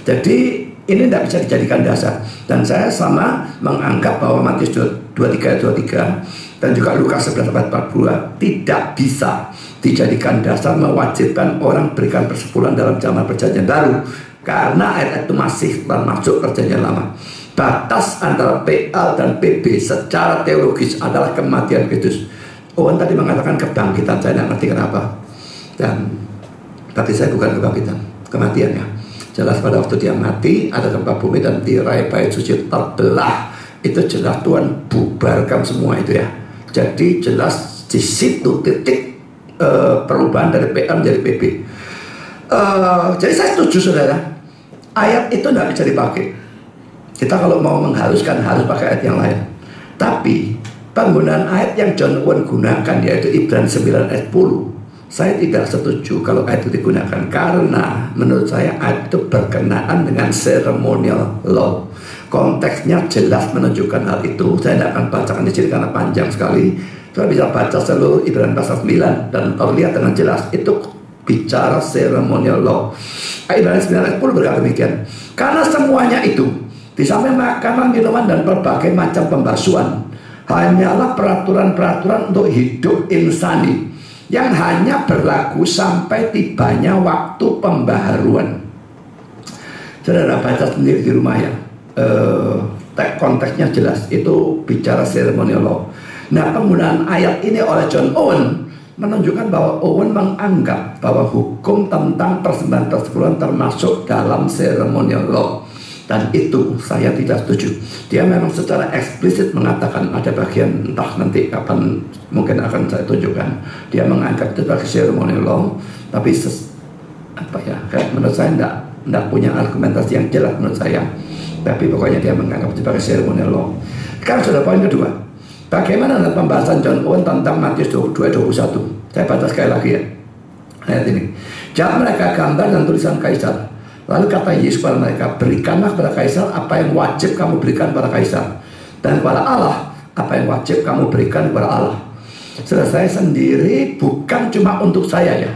jadi ini tidak bisa dijadikan dasar. Dan saya sama menganggap bahwa Matius 23 ayat 23 dan juga Lukas 11 ayat 42 tidak bisa dijadikan dasar mewajibkan orang berikan persepuluhan dalam zaman Perjanjian Baru, karena ayat itu masih termasuk Perjanjian Lama. Batas antara PL dan PB secara teologis adalah kematian Kristus. Owen tadi mengatakan kebangkitan, saya tidak ngerti kenapa. Tapi saya bukan kebangkitan, kematian ya. Jelas pada waktu dia mati ada gempa bumi dan tirai bait suci terbelah. Itu jelas Tuhan bubarkan semua itu ya. Jadi jelas di situ titik perubahan dari PL menjadi PB. Jadi saya setuju saudara, ayat itu tidak bisa dipakai. Kita kalau mau mengharuskan harus pakai ayat yang lain. Tapi penggunaan ayat yang John Owen gunakan, yaitu Ibrani 9 ayat 10, saya tidak setuju kalau ayat itu digunakan, karena menurut saya ayat itu berkenaan dengan ceremonial law. Konteksnya jelas menunjukkan hal itu. Saya tidak akan bacakan di sini karena panjang sekali. Kita bisa baca seluruh Ibrani pasal 9 dan lihat dengan jelas itu bicara ceremonial law. Ibrani 9 ayat 10 berkata demikian, karena semuanya itu di samping makanan, minuman, dan berbagai macam pembasuhan hanyalah peraturan-peraturan untuk hidup insani yang hanya berlaku sampai tibanya waktu pembaharuan. Saudara baca sendiri di rumah ya. Konteksnya jelas, itu bicara ceremonial law. Nah, penggunaan ayat ini oleh John Owen menunjukkan bahwa Owen menganggap bahwa hukum tentang persembahan persepuluhan termasuk dalam ceremonial law. Dan itu saya tidak setuju. Dia memang secara eksplisit mengatakan, ada bagian entah nanti kapan mungkin akan saya tunjukkan, dia menganggap itu sebagai ceremonial law. Tapi kayak menurut saya tidak punya argumentasi yang jelas menurut saya. Tapi pokoknya dia menganggap itu sebagai ceremonial law. Sekarang sudah poin kedua, bagaimana dengan pembahasan John Owen tentang Matius 22-21? Saya baca sekali lagi ya ayat ini. Jawab mereka, gambar dan tulisan Kaisar. Lalu kata Yesus kepada mereka, berikanlah kepada Kaisar apa yang wajib kamu berikan kepada Kaisar, dan kepada Allah apa yang wajib kamu berikan kepada Allah. Saudara, saya sendiri bukan cuma untuk saya ya,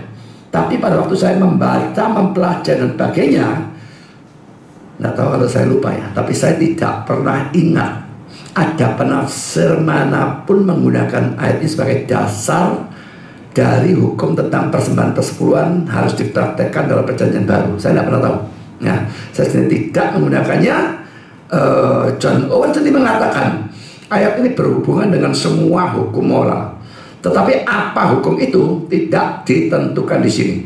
tapi pada waktu saya membaca, mempelajari dan sebagainya, nggak tahu kalau saya lupa ya, tapi saya tidak pernah ingat ada penafsir manapun menggunakan ayat ini sebagai dasar dari hukum tentang persembahan persepuluhan harus dipraktekkan dalam Perjanjian Baru. Saya tidak pernah tahu. Ya, saya sendiri tidak menggunakannya. John Owen sendiri mengatakan ayat ini berhubungan dengan semua hukum moral. Tetapi apa hukum itu tidak ditentukan di sini.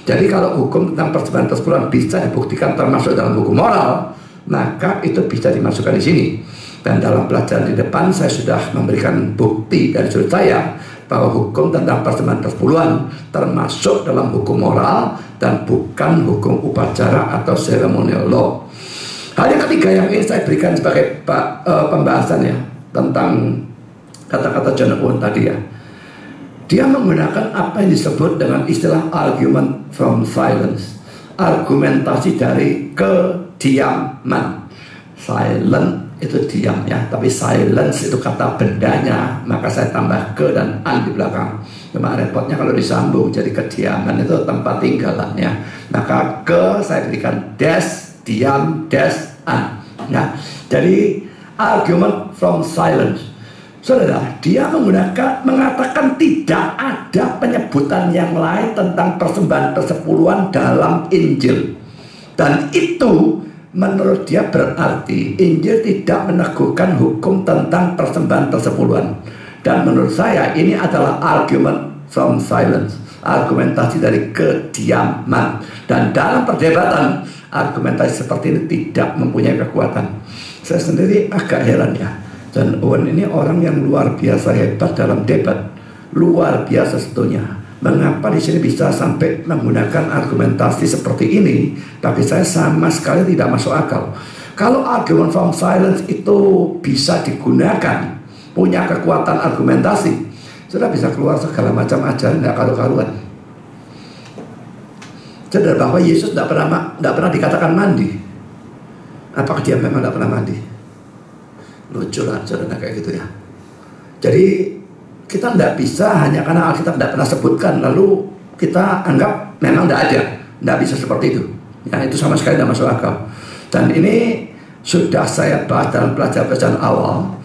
Jadi kalau hukum tentang persembahan persepuluhan bisa dibuktikan termasuk dalam hukum moral, maka itu bisa dimasukkan di sini. Dan dalam pelajaran di depan saya sudah memberikan bukti dari sudut saya bahwa hukum tentang persembahan persepuluhan termasuk dalam hukum moral dan bukan hukum upacara atau ceremonial law. Hal yang ketiga yang ingin saya berikan sebagai pembahasan ya tentang kata-kata John Owen tadi ya. Dia menggunakan apa yang disebut dengan istilah argument from silence, argumentasi dari kediaman. Silent itu diam ya, tapi silence itu kata bendanya, maka saya tambah ke dan an di belakang. Cuma repotnya kalau disambung jadi kediaman itu tempat tinggalannya, maka ke saya berikan dash, diam, dash, an. Nah, jadi argument from silence. Saudara, dia mengatakan tidak ada penyebutan yang lain tentang persembahan persepuluhan dalam Injil. Dan itu menurut dia berarti Injil tidak meneguhkan hukum tentang persembahan persepuluhan. Dan menurut saya ini adalah argument from silence, argumentasi dari kediaman. Dan dalam perdebatan argumentasi seperti ini tidak mempunyai kekuatan. Saya sendiri agak heran ya. Dan Owen ini orang yang luar biasa hebat dalam debat, luar biasa sebetulnya. Mengapa di sini bisa sampai menggunakan argumentasi seperti ini? Bagi saya sama sekali tidak masuk akal. Kalau argument from silence itu bisa digunakan, punya kekuatan argumentasi, sudah bisa keluar segala macam ajaran tidak karu-karuan. Sadar bahwa Yesus tidak pernah dikatakan mandi. Apakah dia memang tidak pernah mandi? Lucu lah saudara kayak gitu ya. Jadi kita tidak bisa hanya karena Alkitab tidak pernah sebutkan lalu kita anggap memang tidak ada. Tidak bisa seperti itu ya, itu sama sekali tidak masuk akal. Dan ini sudah saya bahas dalam pelajaran awal.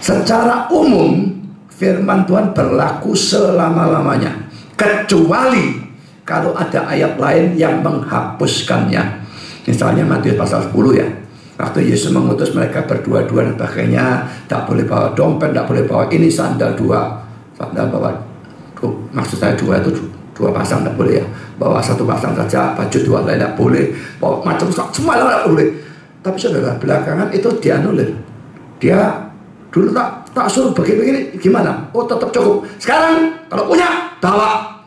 Secara umum firman Tuhan berlaku selama-lamanya, kecuali kalau ada ayat lain yang menghapuskannya. Misalnya Matius pasal 10 ya, waktu Yesus mengutus mereka berdua-dua dan sebagainya, tak boleh bawa dompet, tak boleh bawa ini, sandal dua, sandal bawa, maksud saya dua itu dua pasang tak boleh ya, bawa satu pasang saja, baju dua lain tak boleh, bawa macam semua tak boleh. Tapi saudara, belakangan itu dianulir. Dia dulu tak suruh begini-begini, gimana? Oh tetap cukup. Sekarang kalau punya bawa.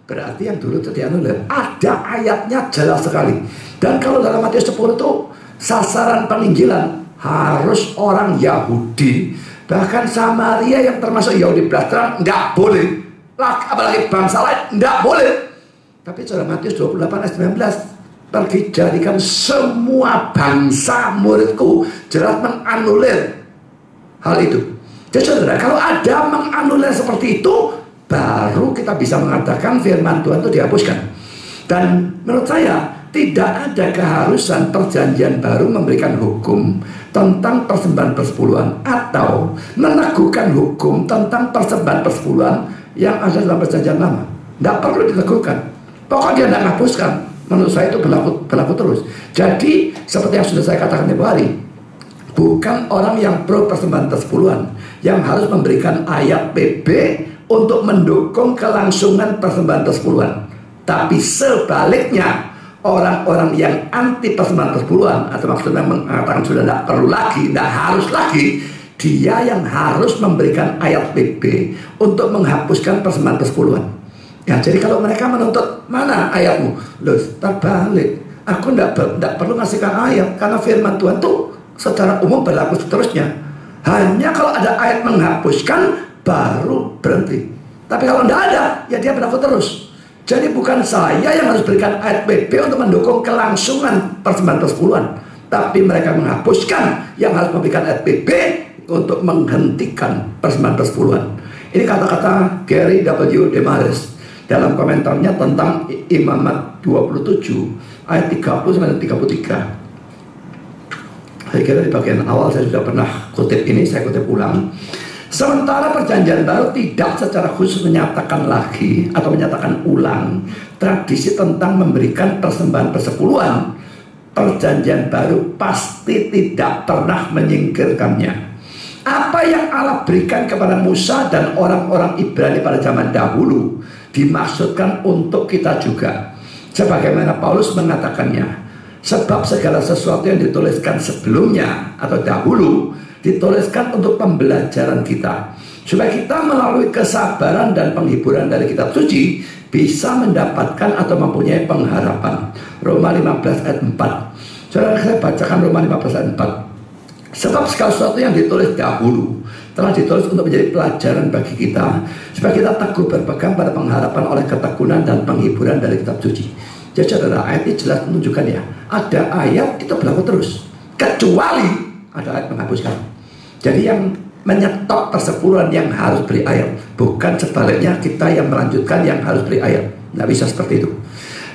Berarti yang dulu itu dianulir. Ada ayatnya jelas sekali. Dan kalau dalam Matius 10 itu sasaran penginjilan harus orang Yahudi, bahkan Samaria yang termasuk Yahudi belas tidak boleh, apalagi bangsa lain tidak boleh. Tapi dalam Matius 28 ayat 19, pergi jadikan semua bangsa muridku, jelas menganulir hal itu. Jadi saudara, kalau ada menganulir seperti itu, baru kita bisa mengatakan firman Tuhan itu dihapuskan. Dan menurut saya tidak ada keharusan perjanjian baru memberikan hukum tentang persembahan persepuluhan atau meneguhkan hukum tentang persembahan persepuluhan yang ada dalam perjanjian lama. Tidak perlu diteguhkan. Pokoknya tidak menghapuskan. Menurut saya itu berlaku terus. Jadi seperti yang sudah saya katakan tempoh hari, bukan orang yang pro persembahan persepuluhan yang harus memberikan ayat PB untuk mendukung kelangsungan persembahan persepuluhan. Tapi sebaliknya, orang-orang yang anti persembahan persepuluhan, atau maksudnya mengatakan sudah tidak perlu lagi, tidak harus lagi, dia yang harus memberikan ayat PB untuk menghapuskan persembahan persepuluhan. Ya, jadi kalau mereka menuntut mana ayatmu, loh, terbalik. Aku tidak perlu ngasihkan ayat karena firman Tuhan tuh secara umum berlaku seterusnya. Hanya kalau ada ayat menghapuskan baru berhenti. Tapi kalau tidak ada, ya dia berlaku terus. Jadi bukan saya yang harus berikan ayat PB untuk mendukung kelangsungan persembahan persepuluhan, tapi mereka menghapuskan yang harus memberikan ayat PB untuk menghentikan persembahan persepuluhan. Ini kata-kata Gary W. Demaris dalam komentarnya tentang Imamat 27 ayat 30 sampai 33. Saya kira di bagian awal saya sudah pernah kutip ini, saya kutip ulang. Sementara perjanjian baru tidak secara khusus menyatakan lagi atau menyatakan ulang tradisi tentang memberikan persembahan persepuluhan, perjanjian baru pasti tidak pernah menyingkirkannya. Apa yang Allah berikan kepada Musa dan orang-orang Ibrani pada zaman dahulu dimaksudkan untuk kita juga. Sebagaimana Paulus mengatakannya, Sebab segala sesuatu yang dituliskan sebelumnya atau dahulu dituliskan untuk pembelajaran kita, supaya kita melalui kesabaran dan penghiburan dari kitab suci bisa mendapatkan atau mempunyai pengharapan. Roma 15 ayat 4. Saudara, saya bacakan Roma 15 ayat 4. Sebab segala sesuatu yang ditulis dahulu telah ditulis untuk menjadi pelajaran bagi kita, supaya kita teguh berpegang pada pengharapan oleh ketekunan dan penghiburan dari kitab suci. Jadi saudara, ayat ini jelas menunjukkan ya, ada ayat itu berlaku terus, kecuali ada ayat menghapuskan. Jadi yang menyetop persepuluhan yang harus beri ayat, bukan sebaliknya kita yang melanjutkan yang harus beri ayat. Nggak bisa seperti itu.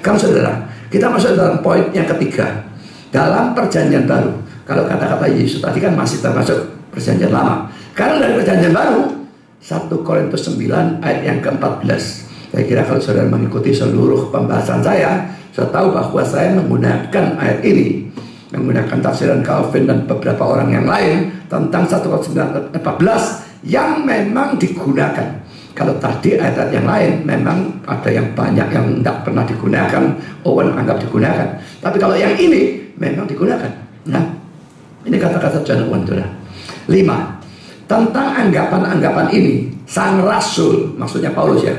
Kamu saudara, kita masuk dalam poin yang ketiga. Dalam perjanjian baru, kalau kata-kata Yesus tadi kan masih termasuk perjanjian lama. Karena dari perjanjian baru, 1 Korintus 9 ayat yang ke-14. Saya kira kalau saudara mengikuti seluruh pembahasan saya tahu bahwa saya menggunakan ayat ini, menggunakan tafsiran Calvin dan beberapa orang yang lain tentang 1 Korintus 9 ayat 14 yang memang digunakan. Kalau tadi ayat yang lain memang ada yang banyak yang tidak pernah digunakan, Owen anggap digunakan. Tapi kalau yang ini memang digunakan. Nah, ini kata-kata John Owen. 5. Tentang anggapan-anggapan ini, sang rasul, maksudnya Paulus ya,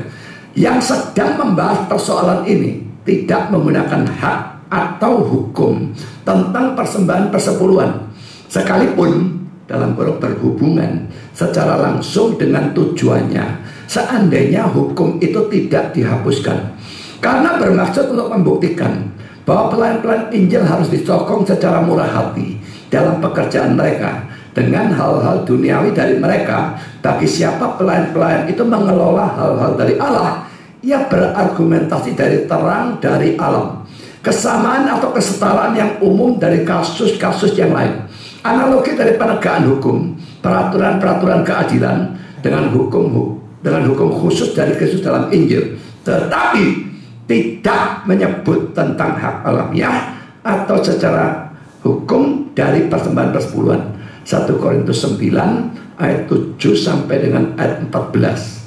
yang sedang membahas persoalan ini tidak menggunakan hak atau hukum tentang persembahan persepuluhan, sekalipun dalam berhubungan secara langsung dengan tujuannya, seandainya hukum itu tidak dihapuskan, karena bermaksud untuk membuktikan bahwa pelayan-pelayan Injil harus disokong secara murah hati dalam pekerjaan mereka dengan hal-hal duniawi dari mereka. Bagi siapa pelayan-pelayan itu mengelola hal-hal dari Allah, ia berargumentasi dari terang dari alam, kesamaan atau kesetaraan yang umum dari kasus-kasus yang lain, analogi dari penegakan hukum, peraturan-peraturan keadilan dengan hukum khusus dari Kristus dalam Injil, tetapi tidak menyebut tentang hak alamiah atau secara hukum dari persembahan persepuluhan. 1 Korintus 9 ayat 7 sampai dengan ayat 14.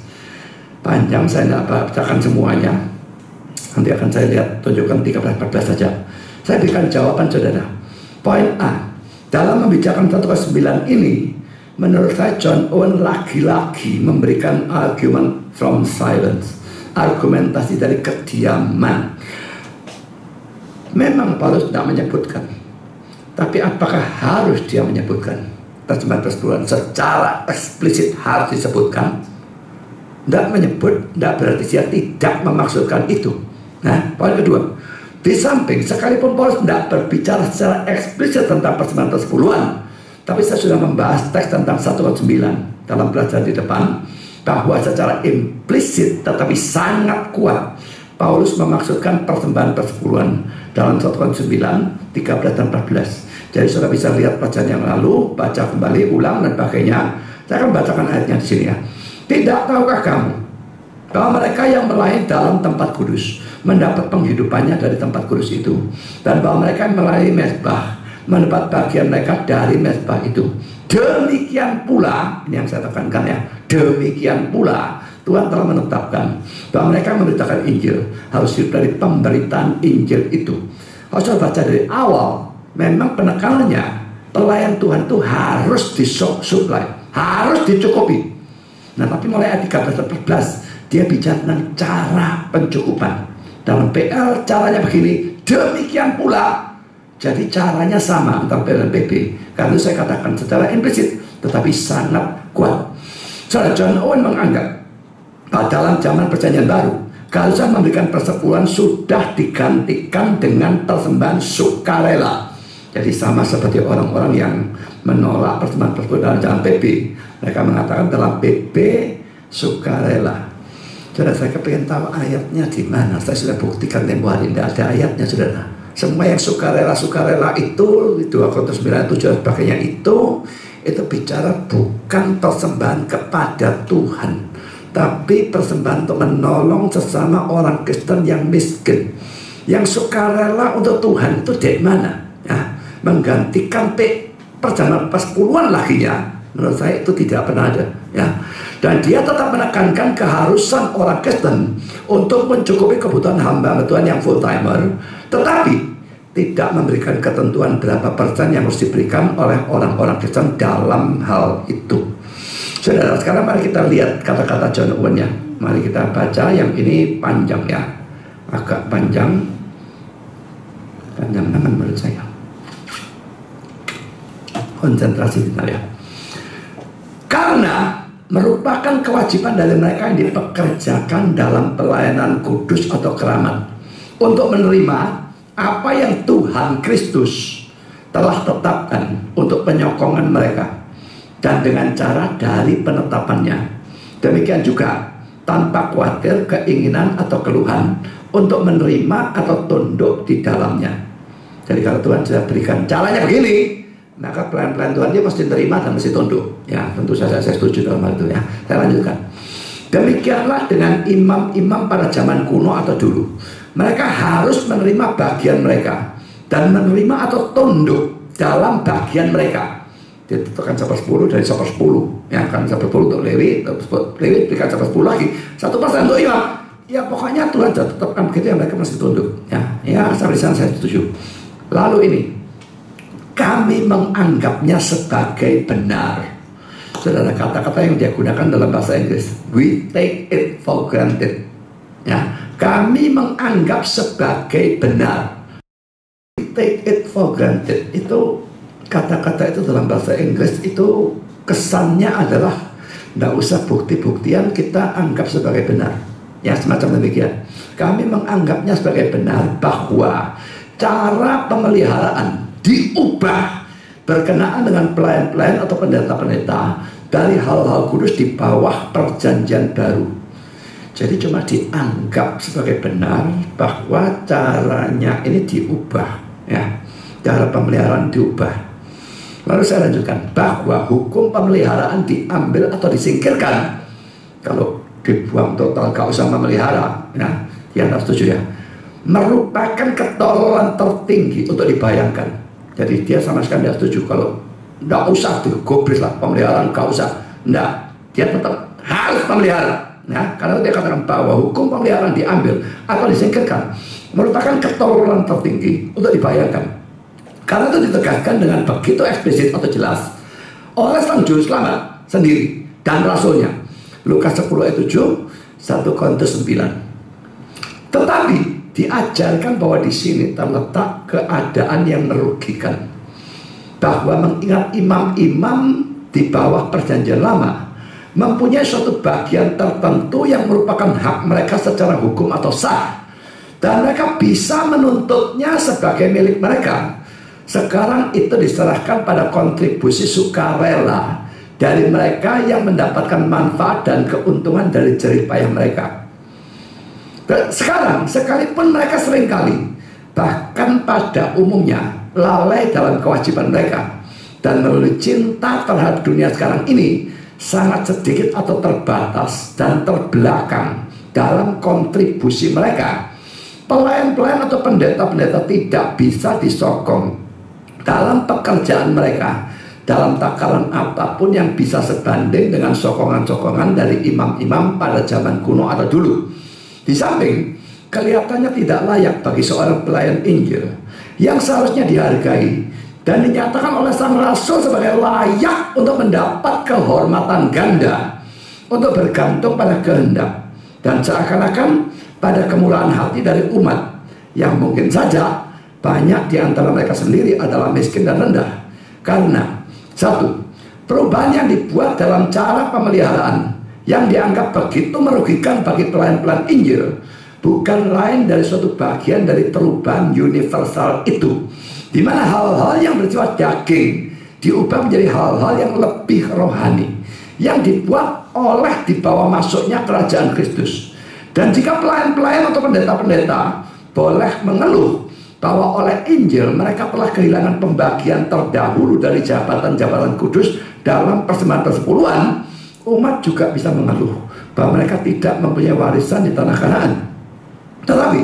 Panjang, saya tidak bacakan semuanya. Nanti akan saya lihat, tunjukkan 13-14 saja. Saya berikan jawaban saudara. Poin A, dalam membicarakan 1 Korintus 9 ini, menurut saya John Owen lagi-lagi memberikan argument from silence, argumentasi dari kediaman. Memang Paulus tidak menyebutkan, tapi apakah harus dia menyebutkan persembahan persepuluhan secara eksplisit harus disebutkan? Tidak menyebut, tidak berarti dia tidak memaksudkan itu. Nah, poin kedua, di samping sekalipun Paulus tidak berbicara secara eksplisit tentang persembahan persepuluhan, tapi saya sudah membahas teks tentang 1 Korintus 9 dalam pelajaran di depan, bahwa secara implisit tetapi sangat kuat Paulus memaksudkan persembahan persepuluhan dalam 1 Korintus 9, 13 dan 14. Jadi sudah bisa lihat pelajaran yang lalu, baca kembali, ulang dan sebagainya. Saya akan bacakan ayatnya di sini ya. Tidak tahukah kamu bahwa mereka yang melayani dalam tempat kudus mendapat penghidupannya dari tempat kudus itu, dan bahwa mereka yang melayani mezbah mendapat bagian mereka dari mezbah itu. Demikian pula, ini yang saya tekankan ya, demikian pula Tuhan telah menetapkan bahwa mereka yang memberitakan Injil harus hidup dari pemberitaan Injil itu. Harus baca dari awal. Memang penekanannya pelayan Tuhan itu harus disuplai, harus dicukupi. Nah, tapi mulai ayat 13-14 dia bicara tentang cara pencukupan. Dalam PL caranya begini, demikian pula. Jadi caranya sama antara PL dan PB. Karena saya katakan secara implisit, tetapi sangat kuat. Saudara, John Owen menganggap bahwa dalam zaman perjanjian baru, keharusan memberikan persepuluhan sudah digantikan dengan persembahan sukarela. Jadi sama seperti orang-orang yang menolak persembahan persepuluhan dalam PB. Mereka mengatakan dalam PB sukarela. Saudara, saya kepengen tahu ayatnya di mana. Saya sudah buktikan tempoh hari, tidak ada ayatnya, saudara. Semua yang sukarela itu 2 Korintus 9, 7 dan sebagainya itu bicara bukan persembahan kepada Tuhan, tapi persembahan untuk menolong sesama orang Kristen yang miskin. Yang sukarela untuk Tuhan itu dari mana? Ya, menggantikan perjalanan persepuluhan laginya. Menurut saya itu tidak pernah ada, ya. Dan dia tetap menekankan keharusan orang Kristen untuk mencukupi kebutuhan hamba Tuhan yang full timer, tetapi tidak memberikan ketentuan berapa persen yang harus diberikan oleh orang-orang Kristen dalam hal itu. Saudara, sekarang mari kita lihat kata-kata John Owen-nya. Mari kita baca, yang ini panjang ya, agak panjang banget menurut saya. Konsentrasi kita ya. Karena merupakan kewajiban dari mereka yang dipekerjakan dalam pelayanan kudus atau keramat untuk menerima apa yang Tuhan Kristus telah tetapkan untuk penyokongan mereka, dan dengan cara dari penetapannya. Demikian juga tanpa khawatir keinginan atau keluhan untuk menerima atau tunduk di dalamnya. Jadi kalau Tuhan sudah berikan caranya begini, maka pelayan-pelayan Tuhan dia mesti terima dan mesti tunduk. Ya, tentu saja saya setuju dalam hal itu ya. Saya lanjutkan. Demikianlah dengan imam-imam pada zaman kuno atau dulu. Mereka harus menerima bagian mereka dan menerima atau tunduk dalam bagian mereka. Ditentukan 1/10 dari 1/10. Ya kan, 1/10 untuk Lewi, Lewi berikan 1/10 lagi, 1% untuk imam. Ya pokoknya Tuhan sudah tetapkan begitu, yang mereka mesti tunduk. Ya sampai di sana saya setuju. Lalu ini, kami menganggapnya sebagai benar. Saudara, kata-kata yang dia gunakan dalam bahasa Inggris, we take it for granted. Ya, kami menganggap sebagai benar. We take it for granted. Itu kata-kata itu dalam bahasa Inggris itu kesannya adalah tidak usah bukti-buktian, kita anggap sebagai benar. Ya, semacam demikian. Kami menganggapnya sebagai benar bahwa cara pemeliharaan diubah berkenaan dengan pelayan-pelayan atau pendeta-pendeta dari hal-hal kudus di bawah perjanjian baru. Jadi cuma dianggap sebagai benar bahwa caranya ini diubah, ya, cara pemeliharaan diubah. Lalu saya lanjutkan bahwa hukum pemeliharaan diambil atau disingkirkan. Kalau dibuang total, gak usah memelihara, ya, dia tidak setuju ya. Merupakan ketololan tertinggi untuk dibayangkan. Jadi dia sama sekali tidak setuju kalau tidak usah digobris lah pemeliharaan, gak usah. Tidak, dia tetap harus memelihara. Nah, karena dia katakan bahwa hukum pemeliharaan diambil atau disingkirkan merupakan ketololan tertinggi untuk dibayangkan. Karena itu ditegaskan dengan begitu eksplisit atau jelas oleh Sang Juru Selamat sendiri dan Rasulnya. Lukas 10 ayat 7, 1 Korintus 9. Tetapi diajarkan bahwa di sini terletak keadaan yang merugikan, bahwa mengingat imam-imam di bawah perjanjian lama mempunyai suatu bagian tertentu yang merupakan hak mereka secara hukum atau sah, dan mereka bisa menuntutnya sebagai milik mereka. Sekarang itu diserahkan pada kontribusi sukarela dari mereka yang mendapatkan manfaat dan keuntungan dari jerih payah mereka. Sekarang, sekalipun mereka seringkali, bahkan pada umumnya, lalai dalam kewajiban mereka, dan melalui cinta terhadap dunia sekarang ini sangat sedikit atau terbatas dan terbelakang dalam kontribusi mereka, pelayan-pelayan atau pendeta-pendeta tidak bisa disokong dalam pekerjaan mereka dalam takaran apapun yang bisa sebanding dengan sokongan-sokongan dari imam-imam pada zaman kuno atau dulu. Di samping kelihatannya tidak layak bagi seorang pelayan Injil yang seharusnya dihargai dan dinyatakan oleh Sang Rasul sebagai layak untuk mendapat kehormatan ganda, untuk bergantung pada kehendak dan seakan-akan pada kemurahan hati dari umat yang mungkin saja banyak di antara mereka sendiri adalah miskin dan rendah. Karena satu, perubahan yang dibuat dalam cara pemeliharaan yang dianggap begitu merugikan bagi pelayan-pelayan Injil bukan lain dari suatu bagian dari perubahan universal itu, di mana hal-hal yang bersifat daging diubah menjadi hal-hal yang lebih rohani, yang dibuat oleh di bawah masuknya kerajaan Kristus. Dan jika pelayan-pelayan atau pendeta-pendeta boleh mengeluh bahwa oleh Injil mereka telah kehilangan pembagian terdahulu dari jabatan-jabatan kudus dalam persembahan persepuluhan, umat juga bisa mengeluh bahwa mereka tidak mempunyai warisan di tanah Kanaan. Tetapi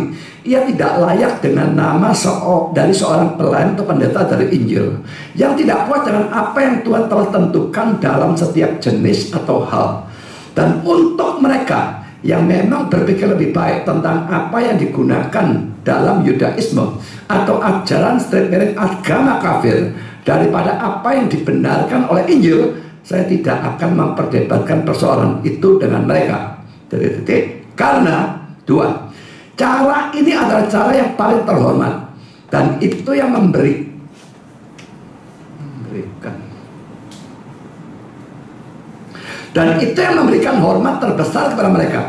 ia tidak layak dengan nama dari seorang pelayan atau pendeta dari Injil yang tidak puas dengan apa yang Tuhan telah tentukan dalam setiap jenis atau hal. Dan untuk mereka yang memang berpikir lebih baik tentang apa yang digunakan dalam Yudaisme atau ajaran straight miring agama kafir daripada apa yang dibenarkan oleh Injil, saya tidak akan memperdebatkan persoalan itu dengan mereka. Karena dua, cara ini adalah cara yang paling terhormat dan itu yang memberikan dan itu yang memberikan hormat terbesar kepada mereka.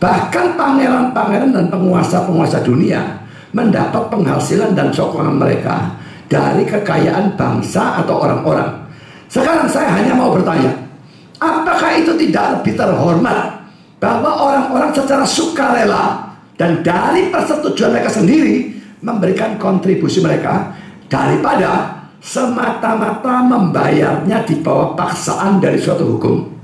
Bahkan pangeran-pangeran dan penguasa-penguasa dunia mendapat penghasilan dan sokongan mereka dari kekayaan bangsa atau orang-orang. Sekarang saya hanya mau bertanya, apakah itu tidak lebih terhormat bahwa orang-orang secara sukarela dan dari persetujuan mereka sendiri memberikan kontribusi mereka daripada semata-mata membayarnya di bawah paksaan dari suatu hukum?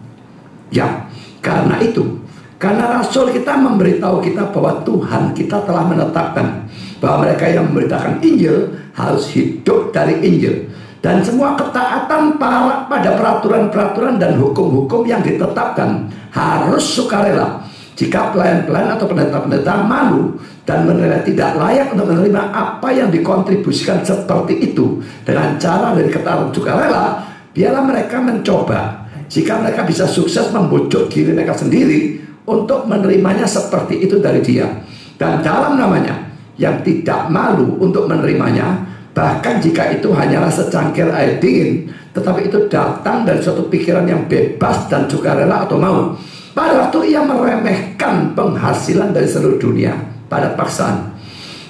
Ya, karena itu, karena Rasul kita memberitahu kita bahwa Tuhan kita telah menetapkan bahwa mereka yang memberitakan Injil harus hidup dari Injil, dan semua ketaatan pada peraturan-peraturan dan hukum-hukum yang ditetapkan harus sukarela. Jika pelayan-pelayan atau pendeta-pendeta malu dan menilai tidak layak untuk menerima apa yang dikontribusikan seperti itu dengan cara dari ketaatan sukarela, biarlah mereka mencoba. Jika mereka bisa sukses membujuk diri mereka sendiri untuk menerimanya seperti itu dari dia, dan dalam namanya yang tidak malu untuk menerimanya, bahkan jika itu hanyalah secangkir air dingin, tetapi itu datang dari suatu pikiran yang bebas dan sukarela atau mau. Pada waktu ia meremehkan penghasilan dari seluruh dunia pada paksaan,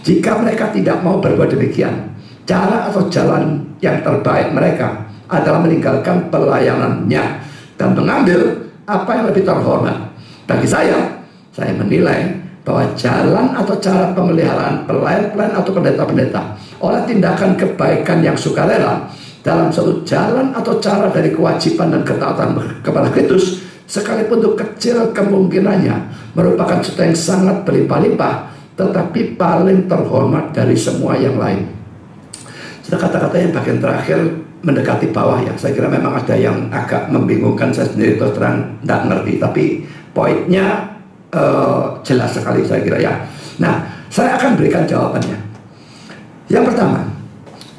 jika mereka tidak mau berbuat demikian, cara atau jalan yang terbaik mereka adalah meninggalkan pelayanannya dan mengambil apa yang lebih terhormat. Bagi saya menilai bahwa jalan atau cara pemeliharaan pelayan-pelayan atau pendeta-pendeta oleh tindakan kebaikan yang sukarela dalam suatu jalan atau cara dari kewajiban dan ketaatan kepada Kristus, sekalipun untuk kecil kemungkinannya, merupakan sesuatu yang sangat berlimpah-limpah, tetapi paling terhormat dari semua yang lain. Kata-kata yang bagian terakhir mendekati bawah ya, saya kira memang ada yang agak membingungkan. Saya sendiri terus terang tidak ngerti, tapi poinnya jelas sekali saya kira ya. Nah, saya akan berikan jawabannya. Yang pertama,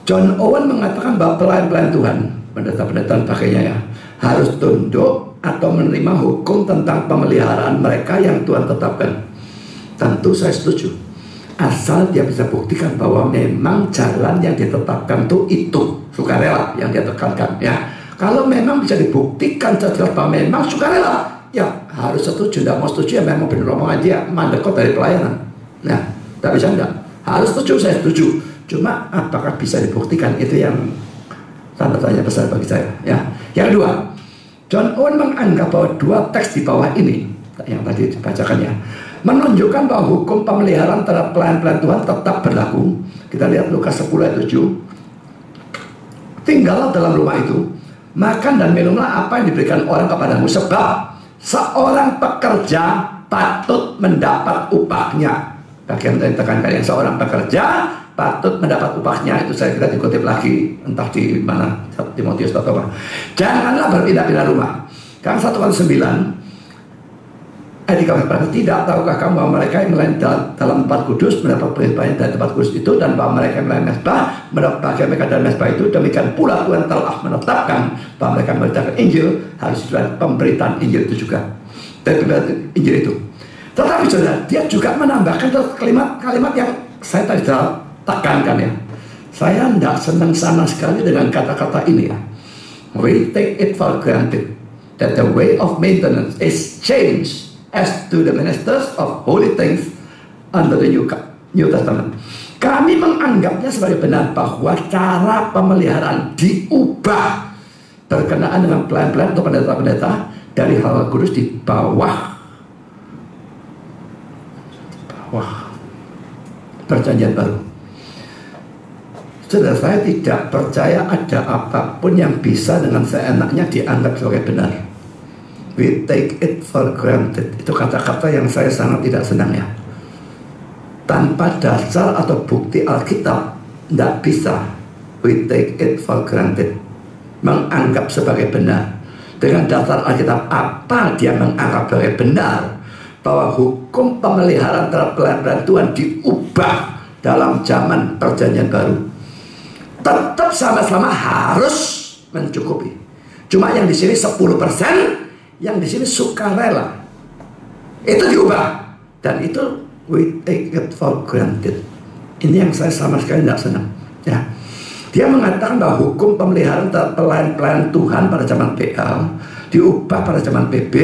John Owen mengatakan bahwa pelayan-pelayan Tuhan, pendeta-pendeta dan sebagainya ya, harus tunduk atau menerima hukum tentang pemeliharaan mereka yang Tuhan tetapkan. Tentu saya setuju, asal dia bisa buktikan bahwa memang jalan yang ditetapkan itu sukarela yang dia tekankan ya. Kalau memang bisa dibuktikan jelas bahwa memang sukarela, ya harus setuju. Tidak mau setuju ya memang benar omongan dia mandekot dari pelayanan. Nah, tak bisa enggak, harus setuju, saya setuju. Cuma apakah bisa dibuktikan, itu yang tanda tanya besar bagi saya ya. Yang kedua, John Owen menganggap bahwa dua teks di bawah ini yang tadi dibacakan ya, menunjukkan bahwa hukum pemeliharaan terhadap pelayan-pelayan Tuhan tetap berlaku. Kita lihat Lukas 10 ayat 7. Tinggallah dalam rumah itu, makan dan minumlah apa yang diberikan orang kepadamu, sebab seorang pekerja patut mendapat upahnya. Bagian yang ditekankan yang seorang pekerja patut mendapat upahnya, itu saya kira dikutip lagi entah di mana, Timotius atau apa. Janganlah berpindah-pindah rumah. Karena 1 Korintus 9 ayat 13, tidak tahukah kamu bahwa mereka yang melayani dalam tempat kudus mendapat perintahnya dari tempat kudus itu, dan bahwa mereka yang melayani mesbah mendapat bagian mereka dari mesbah itu. Demikian pula Tuhan telah menetapkan bahwa mereka memberitakan Injil harus diberikan pemberitaan Injil itu juga, dari pemberitaan Injil itu. Tetapi saudara, dia juga menambahkan kalimat yang saya tadi tekankan ya. Saya tidak senang sama sekali dengan kata-kata ini ya. We take it for granted that the way of maintenance is changed as to the ministers of holy things under the New Testament. Kami menganggapnya sebagai benar bahwa cara pemeliharaan diubah berkenaan dengan pelayan-pelayan atau pendeta-pendeta dari hal kudus di bawah perjanjian baru. Saudara, saya tidak percaya ada apapun yang bisa dengan seenaknya dianggap sebagai benar. We take it for granted. Itu kata-kata yang saya sangat tidak senang ya. Tanpa dasar atau bukti Alkitab, tidak bisa we take it for granted, menganggap sebagai benar. Dengan dasar Alkitab apa dia menganggap sebagai benar? bahwa hukum pemeliharaan terhadap pelayan Tuhan diubah dalam zaman perjanjian baru. Tetap sama-sama harus mencukupi. Cuma yang di sini 10%, yang di sini sukarela. Itu diubah. Dan itu we take it for granted. Ini yang saya sama sekali tidak senang. Ya. Dia mengatakan bahwa hukum pemeliharaan terhadap pelayan Tuhan pada zaman PL diubah pada zaman PB.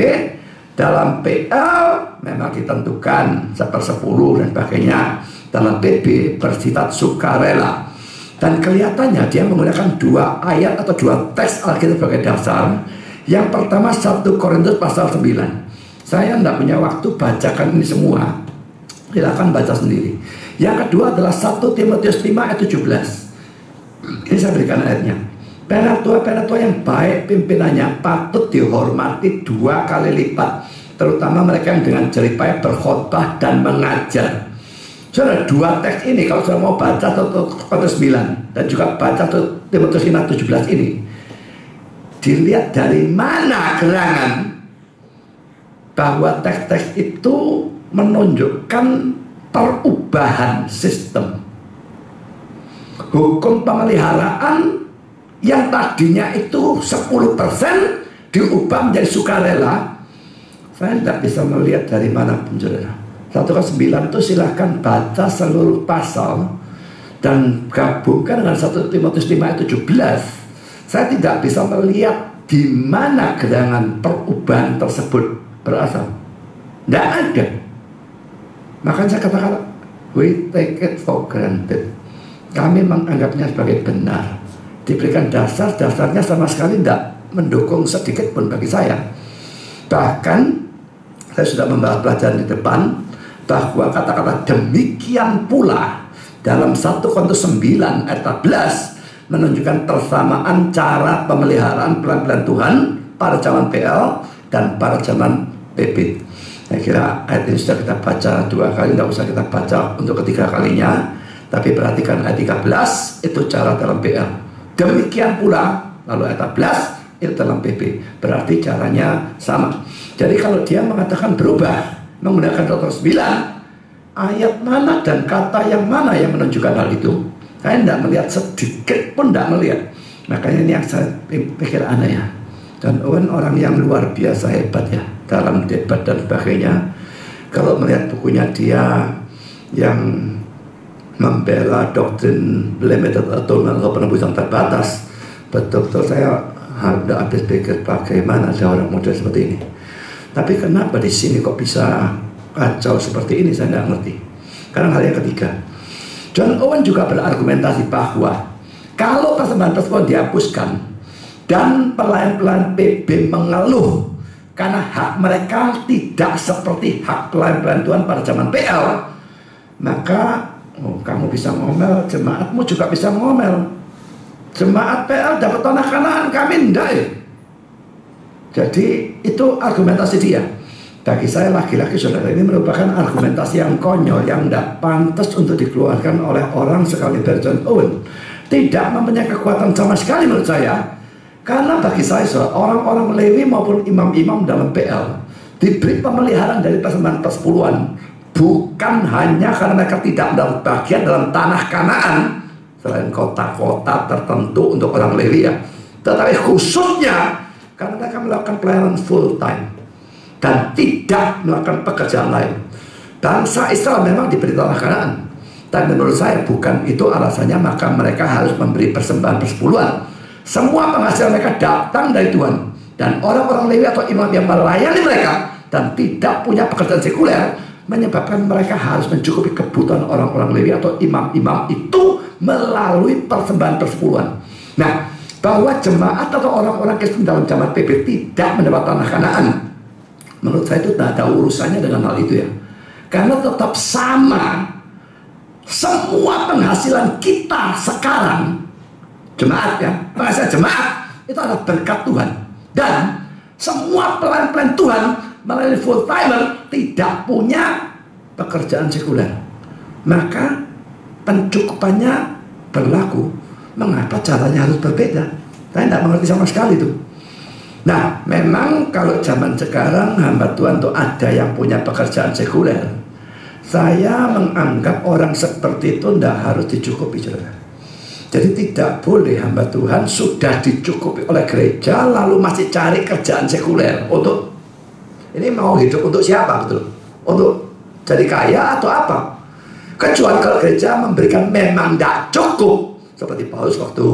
Dalam PL memang ditentukan 1/10 dan sebagainya. Dalam PB bersifat sukarela. Dan kelihatannya dia menggunakan 2 ayat atau 2 teks Alkitab sebagai dasar. Yang pertama 1 Korintus pasal 9. Saya tidak punya waktu bacakan ini semua. Silakan baca sendiri. Yang kedua adalah 1 Timotius 5 ayat 17. Ini saya berikan ayatnya. Penatua yang baik pimpinannya patut dihormati 2 kali lipat, terutama mereka yang dengan jerih payah berkhotbah dan mengajar. Saudara, 2 teks ini kalau saya mau baca 1 Korintus 9 dan juga baca 1 Timotius 5 17 ini, dilihat dari mana gerangan bahwa teks-teks itu menunjukkan perubahan sistem. Hukum pemeliharaan yang tadinya itu 10% diubah menjadi sukarela. Saya tidak bisa melihat dari mana pun, saudara. 1/9 itu silahkan baca seluruh pasal dan gabungkan dengan 1 Timotius 5 ayat 17. Saya tidak bisa melihat di mana gerangan perubahan tersebut berasal. Tidak ada. Makanya saya katakan we take it for granted. Kami menganggapnya sebagai benar. Diberikan dasarnya sama sekali tidak mendukung sedikit pun bagi saya. Bahkan saya sudah membahas pelajaran di depan bahwa kata-kata demikian pula dalam 1 Korintus 9 ayat 14 menunjukkan persamaan cara pemeliharaan pelayan Tuhan pada zaman PL dan pada zaman PB. Saya kira ayat ini sudah kita baca 2 kali, tidak usah kita baca untuk ketiga kalinya. Tapi perhatikan ayat 13 itu cara dalam PL. Demikian pula lalu ayat 14 itu dalam PB. Berarti caranya sama. Jadi kalau dia mengatakan berubah menggunakan 9, ayat mana dan kata yang mana yang menunjukkan hal itu? Saya tidak melihat sedikit pun, tidak melihat. Makanya ini yang saya pikir aneh ya. Dan Owen orang yang luar biasa hebat ya dalam debat dan sebagainya. Kalau melihat bukunya dia yang membela doktrin limited atonement atau penebusan terbatas, betul-betul saya ada habis pikir bagaimana ada orang model seperti ini. Tapi kenapa di sini kok bisa kacau seperti ini, saya tidak ngerti. Karena hal yang ketiga, John Owen juga berargumentasi bahwa kalau persembahan tersebut dihapuskan dan pelayan-pelayan PB mengeluh karena hak mereka tidak seperti hak pelayan-pelayan Tuhan pada zaman PL, maka kamu bisa ngomel, jemaatmu juga bisa ngomel. Jemaat PL dapat tanah Kanaan, kami enggak ya. Jadi itu argumentasi dia. Bagi saya lagi-lagi saudara, ini merupakan argumentasi yang konyol, yang tidak pantas untuk dikeluarkan oleh orang sekali John Owen. Tidak mempunyai kekuatan sama sekali menurut saya. Karena bagi saya orang-orang Lewi maupun imam-imam dalam PL diberi pemeliharaan dari persembahan persepuluhan, bukan hanya karena mereka tidak mendapat bagian dalam tanah Kanaan selain kota-kota tertentu untuk orang Lewi ya, tetapi khususnya karena mereka melakukan pelayanan full time dan tidak melakukan pekerjaan lain. Bangsa Israel memang diberi tanah Kanaan, dan menurut saya bukan itu alasannya maka mereka harus memberi persembahan persepuluhan. Semua penghasilan mereka datang dari Tuhan, dan orang-orang Lewi atau imam yang melayani mereka dan tidak punya pekerjaan sekuler menyebabkan mereka harus mencukupi kebutuhan orang-orang Lewi atau imam-imam itu melalui persembahan persepuluhan. Nah, bahwa jemaat atau orang-orang Kristen dalam zaman PB tidak mendapat tanah Kanaan, menurut saya itu tidak ada urusannya dengan hal itu ya. Karena tetap sama, semua penghasilan kita sekarang jemaat ya, penghasilan jemaat itu adalah berkat Tuhan, dan semua pelayan-pelayan Tuhan melalui full timer tidak punya pekerjaan sekuler, maka pencukupannya berlaku. Mengapa caranya harus berbeda? Saya tidak mengerti sama sekali itu. Nah, memang kalau zaman sekarang hamba Tuhan itu ada yang punya pekerjaan sekuler. Saya menganggap orang seperti itu tidak harus dicukupi, saudara. Jadi tidak boleh hamba Tuhan sudah dicukupi oleh gereja lalu masih cari kerjaan sekuler untuk ini mau hidup untuk siapa, betul? Untuk jadi kaya atau apa? Kecuali kalau gereja memberikan memang tidak cukup, seperti Paulus waktu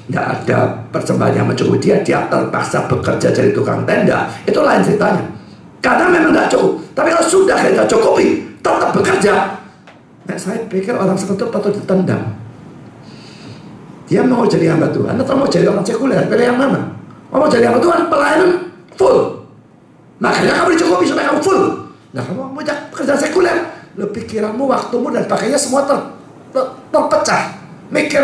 tidak ada persembahan yang mencukupi dia terpaksa bekerja jadi tukang tenda. Itu lain ceritanya. Karena memang tidak cukup. Tapi kalau sudah gereja cukupi, tetap bekerja. Nah, saya pikir orang seperti itu patut ditendang. Dia mau jadi hamba Tuhan atau mau jadi orang sekuler? Pilih yang mana? Mau jadi hamba Tuhan, pelayanan full. Makanya kamu dicukupi supaya kamu full. Nah, kamu mau pekerjaan sekuler, lo pikiranmu, waktumu, dan pakainya semua terpecah. Mikir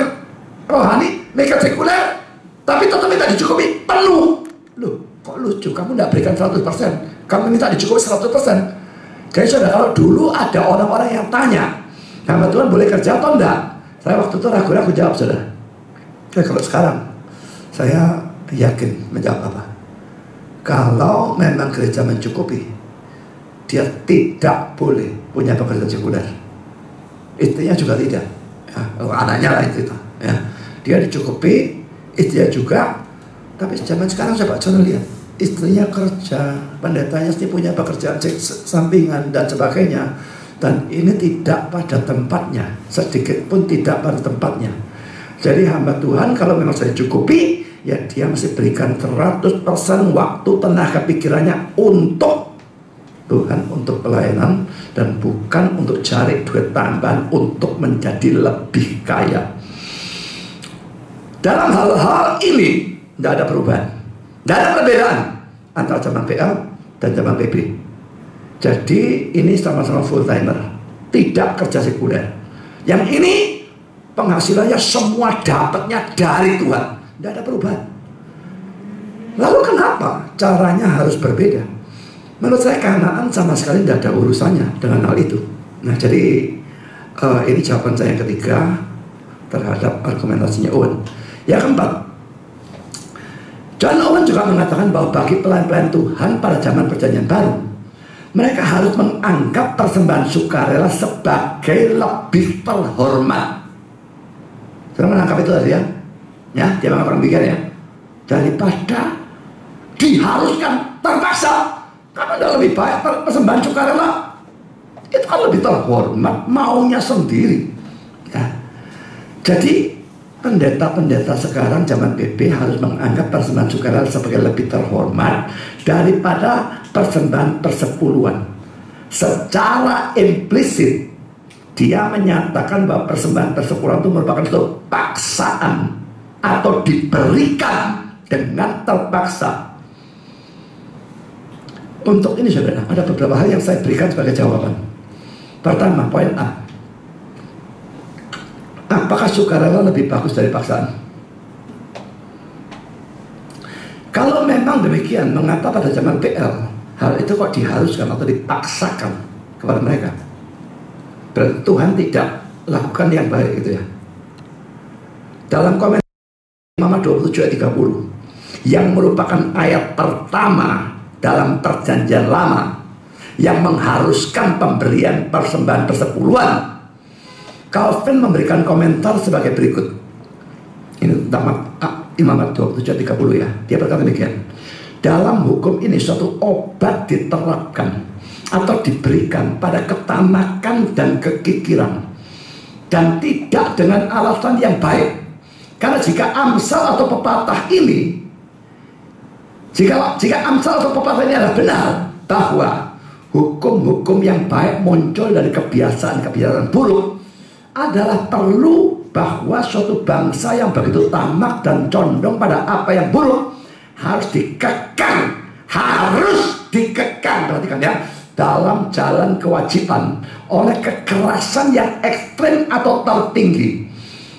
rohani, mikir sekuler, tapi tetap minta dicukupi penuh. Loh, kok lucu? Kamu tidak berikan 100%, kamu minta dicukupi 100%. Jadi saudara, kalau dulu ada orang-orang yang tanya, hamba Tuhan boleh kerja atau enggak? Saya waktu itu ragu-ragu jawab, saudara. Kalau sekarang, saya yakin menjawab apa? Kalau memang gereja mencukupi, dia tidak boleh punya pekerjaan sekuler. Istrinya juga tidak. Ya, anaknya lah itu. Ya. Dia dicukupi, istrinya juga. Tapi zaman sekarang coba lihat, istrinya kerja, pendetanya sih punya pekerjaan sampingan dan sebagainya. Dan ini tidak pada tempatnya, sedikit pun tidak pada tempatnya. Jadi hamba Tuhan kalau memang saya cukupi, ya dia mesti berikan 100% waktu, tenaga, pikirannya untuk Tuhan, untuk pelayanan, dan bukan untuk cari duit tambahan untuk menjadi lebih kaya. Dalam hal-hal ini tidak ada perubahan, tidak ada perbedaan antara zaman PL dan zaman PB. Jadi ini sama-sama full timer, tidak kerja sekuler. Yang ini penghasilannya semua dapatnya dari Tuhan, tidak ada perubahan. Lalu kenapa caranya harus berbeda? Menurut saya Kanaan sama sekali tidak ada urusannya dengan hal itu. Nah, jadi ini jawaban saya yang ketiga terhadap argumentasinya Owen. Yang keempat, John Owen juga mengatakan bahwa bagi pelayan-pelayan Tuhan pada zaman perjanjian baru, mereka harus menganggap persembahan sukarela sebagai lebih terhormat. Saya menangkap itu tadi ya. Ya, dia menganggap demikian ya. Daripada diharuskan terpaksa. Karena ada lebih baik persembahan sukarela. Itu kan lebih terhormat, maunya sendiri. Ya. Jadi pendeta-pendeta sekarang zaman PB harus menganggap persembahan sukarela sebagai lebih terhormat daripada persembahan persepuluhan. Secara implisit dia menyatakan bahwa persembahan persepuluhan itu merupakan suatu paksaan atau diberikan dengan terpaksa. Untuk ini saudara, ada beberapa hal yang saya berikan sebagai jawaban. Pertama, poin A. Apakah sukarela lebih bagus dari paksaan? Kalau memang demikian, mengapa pada zaman PL hal itu kok diharuskan atau dipaksakan kepada mereka? Berarti Tuhan tidak lakukan yang baik gitu ya. Dalam komentar Imamat 27 ayat 30 yang merupakan ayat pertama dalam perjanjian lama yang mengharuskan pemberian persembahan persepuluhan, Calvin memberikan komentar sebagai berikut. Ini tentang Imamat 27 ayat 30 ya. Dia berkata demikian. Dalam hukum ini suatu obat diterapkan atau diberikan pada ketamakan dan kekikiran, dan tidak dengan alasan yang baik. Karena jika amsal atau pepatah ini, jika amsal atau pepatah ini adalah benar, bahwa hukum-hukum yang baik muncul dari kebiasaan-kebiasaan buruk, adalah perlu bahwa suatu bangsa yang begitu tamak dan condong pada apa yang buruk harus dikekang, perhatikan ya, dalam jalan kewajiban oleh kekerasan yang ekstrim atau tertinggi.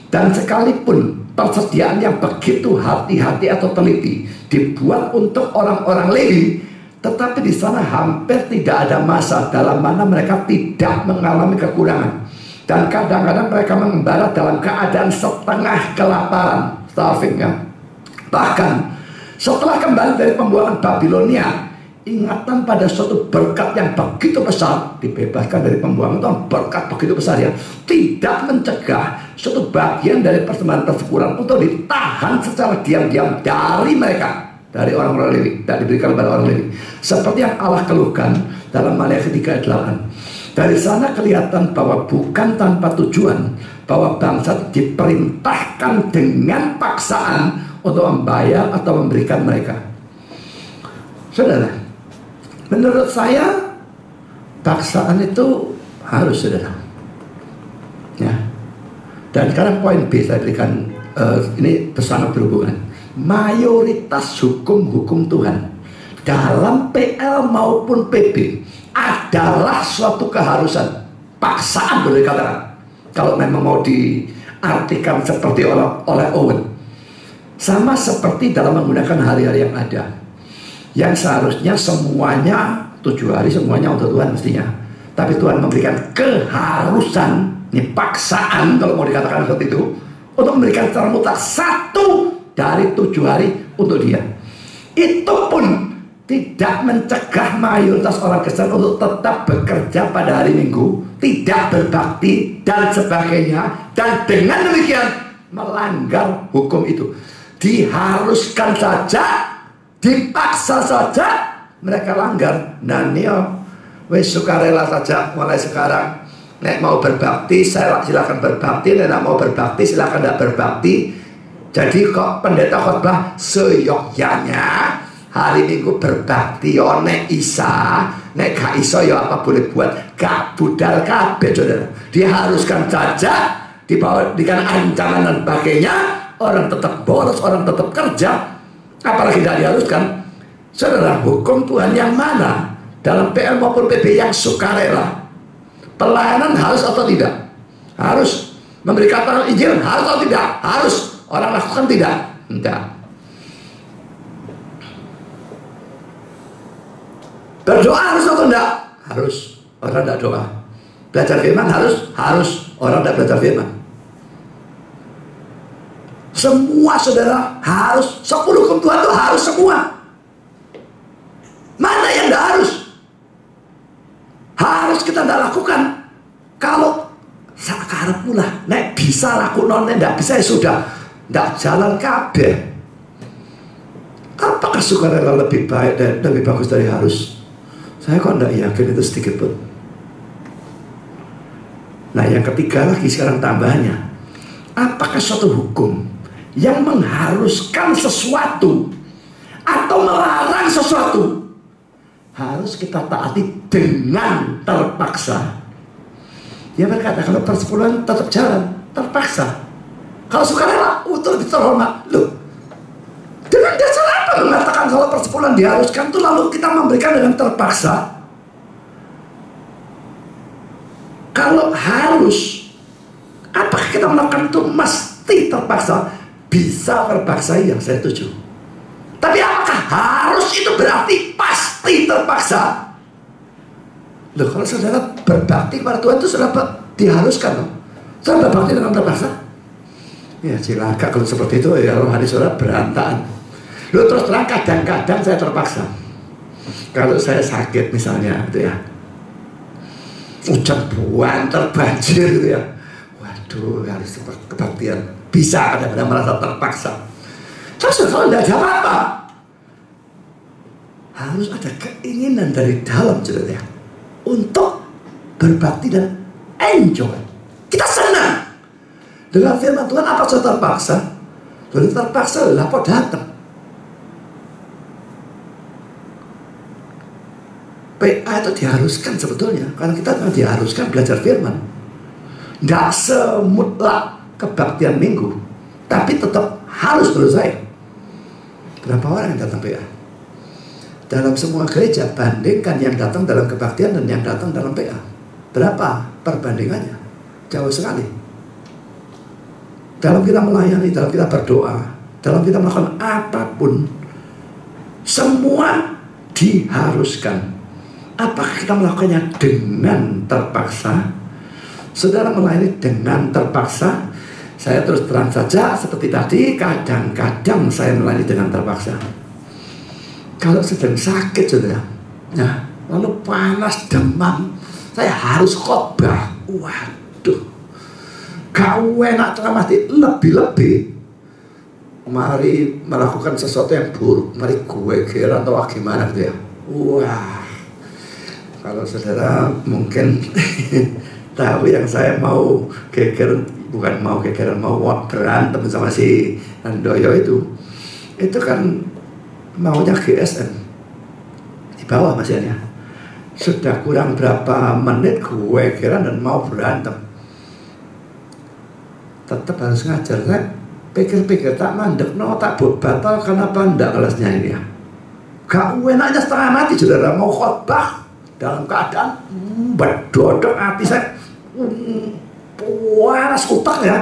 Dan sekalipun persediaan yang begitu hati-hati atau teliti dibuat untuk orang-orang Lewi, tetapi di sana hampir tidak ada masa dalam mana mereka tidak mengalami kekurangan. Dan kadang-kadang mereka mengembara dalam keadaan setengah kelaparan, starving ya. Bahkan Setelah kembali dari pembuangan Babilonia, ingatan pada suatu berkat yang begitu besar, dibebaskan dari pembuangan itu berkat begitu besar ya, tidak mencegah suatu bagian dari persembahan persekutuan untuk ditahan secara diam-diam dari mereka, dari orang-orang Lewi, tidak diberikan kepada orang Lewi, seperti yang Allah keluhkan dalam Maliaki 3 ayat 8. Dari sana kelihatan bahwa bukan tanpa tujuan, bahwa bangsa diperintahkan dengan paksaan untuk membayar atau memberikan mereka. Saudara, menurut saya paksaan itu harus, saudara. Ya. Dan sekarang poin B saya berikan, ini sangat berhubungan. Mayoritas hukum-hukum Tuhan dalam PL maupun PB adalah suatu keharusan, paksaan boleh dikatakan. Kalau memang mau diartikan seperti oleh Owen, sama seperti dalam menggunakan hari-hari yang ada, yang seharusnya semuanya 7 hari semuanya untuk Tuhan mestinya, tapi Tuhan memberikan keharusan, ini paksaan kalau mau dikatakan seperti itu, untuk memberikan secara mutlak 1 dari 7 hari untuk dia. Itu pun tidak mencegah mayoritas orang Kristen untuk tetap bekerja pada hari Minggu, tidak berbakti dan sebagainya, dan dengan demikian melanggar hukum itu. Diharuskan saja, dipaksa saja, mereka langgar. Nah nio wes sukarela saja mulai sekarang. Nek mau berbakti silakan berbakti, nek mau berbakti silakan tidak berbakti. Jadi kok pendeta khotbah seyogyanya hari Minggu berbakti yo nek isa, nek gak iso yo apa boleh buat, gak budal kabeh, saudara. Diharuskan saja, dibawa dengan ancaman dan sebagainya, orang tetap boros, orang tetap kerja, apalagi tidak diharuskan. Saudara, hukum Tuhan yang mana dalam PL maupun PB yang sukarela? Pelayanan harus atau tidak? Harus. Memberi kata Injil harus atau tidak? Harus. Orang lakukan tidak? Tidak. Berdoa harus atau tidak? Harus. Orang tidak doa. Belajar firman harus? Harus. Orang tidak belajar firman. Semua saudara harus. 10 hukum Tuhan itu harus semua. Mana yang tidak harus? Harus kita tidak lakukan. Kalau sakarep pula, nek bisa laku nonnya, tidak bisa ya sudah, tidak jalan kabeh. Apakah sukarela lebih baik dan lebih bagus dari harus? Saya kok tidak yakin itu sedikit pun. Nah yang ketiga lagi sekarang tambahnya, apakah suatu hukum yang mengharuskan sesuatu atau melarang sesuatu harus kita taati dengan terpaksa? Dia berkata kalau persepuluhan tetap jalan terpaksa. Kalau sukarela itu lebih terhormat. Loh, dengan dasar apa mengatakan kalau persepuluhan diharuskan itu lalu kita memberikan dengan terpaksa? Kalau harus, apakah kita melakukan itu mesti terpaksa? Bisa terpaksa, ya saya setuju. Tapi apakah harus itu berarti pasti terpaksa? Loh, kalau saudara berbakti kepada Tuhan itu sudah diharuskan loh. Saudara berbakti dengan terpaksa? Ya silakan kalau seperti itu ya, hari saudara berantakan. Loh, terus terang kadang-kadang saya terpaksa. Kalau saya sakit misalnya gitu ya, hujan banter banjir gitu ya, waduh harus kebaktian. Bisa kadang-kadang merasa terpaksa. Terus kalau tidak ada apa-apa, harus ada keinginan dari dalam saudara ya, untuk berbakti dan enjoy. Kita senang dengan firman Tuhan. Apa sudah terpaksa? Sudah terpaksa lah kok datang. PA itu diharuskan sebetulnya, karena kita diharuskan belajar firman. Tidak semutlak kebaktian minggu, tapi tetap harus menurut saya. Berapa orang yang datang PA? Dalam semua gereja, bandingkan yang datang dalam kebaktian dan yang datang dalam PA. Berapa perbandingannya? Jauh sekali. Dalam kita melayani, dalam kita berdoa, dalam kita melakukan apapun, semua diharuskan. Apakah kita melakukannya dengan terpaksa? Saudara melayani dengan terpaksa? Saya terus terang saja seperti tadi, kadang-kadang saya melayani dengan terpaksa. Kalau sedang sakit saudara, nah, lalu panas demam, saya harus khotbah. Waduh, gak enak tengah mati. Lebih-lebih mari melakukan sesuatu yang buruk, mari gue kira atau gimana gitu ya. Wah, kalau saudara mungkin tahu yang saya mau geger, bukan mau gegeran, mau berantem sama si Handoyo itu kan maunya GSM di bawah masihnya. Sudah kurang berapa menit gue kira dan mau berantem, tetap harus ngajar. Saya pikir-pikir tak mandek, no tak batal kenapa ndak kelasnya ini ya. Gak enaknya setengah mati saudara, mau khotbah dalam keadaan berdodok hati saya, panas otak ya.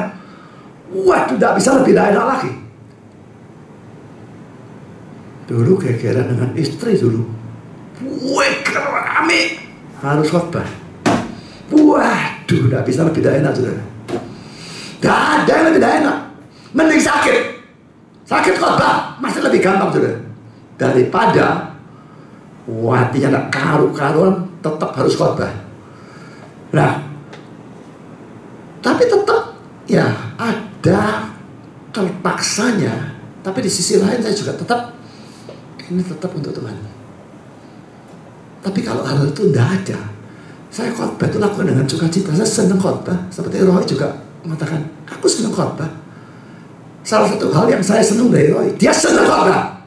Waduh, tidak bisa lebih enak lagi. Dulu gegeran dengan istri dulu, kerame harus khotbah. Waduh, tidak bisa lebih enak saudara. Tidak ada yang lebih enak. Mending sakit khotbah masih lebih gampang saudara, daripada hatinya tidak karu-karuan tetap harus khotbah. Nah, tapi tetap ya ada terpaksanya. Tapi di sisi lain saya juga tetap ini tetap untuk Tuhan. Tapi kalau hal itu tidak ada, saya khotbah itu lakukan dengan sukacita. Saya senang khotbah. Seperti Roy juga mengatakan, aku senang khotbah. Salah satu hal yang saya senang dari Roy, dia senang khotbah.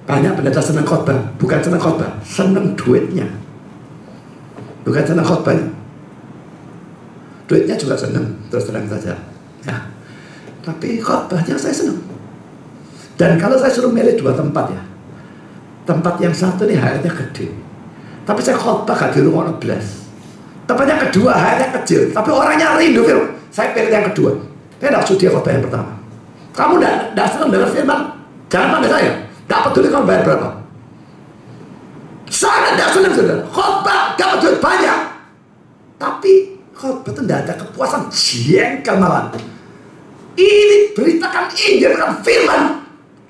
Banyak pendeta senang khotbah, bukan senang khotbah, senang duitnya, bukan senang khotbahnya. Duitnya juga senang, terus terang saja ya. Tapi khotbahnya saya senang. Dan kalau saya suruh milih dua tempat ya, tempat yang satu nih HR-nya gede, tapi saya khotbah gak di rumah 11. Tempat yang kedua HR-nya kecil, tapi orangnya rindu film. Saya pilih yang kedua. Saya tidak sudi khotbah yang pertama. Kamu tidak senang dengar firman, jangan panggil saya. Tidak peduli kamu bayar berapa. Sangat tidak senang saudara. Khotbah dapat duit banyak, tapi khotbah itu tidak ada kepuasan, jengkel malah. Ini beritakan Injil, beritakan firman,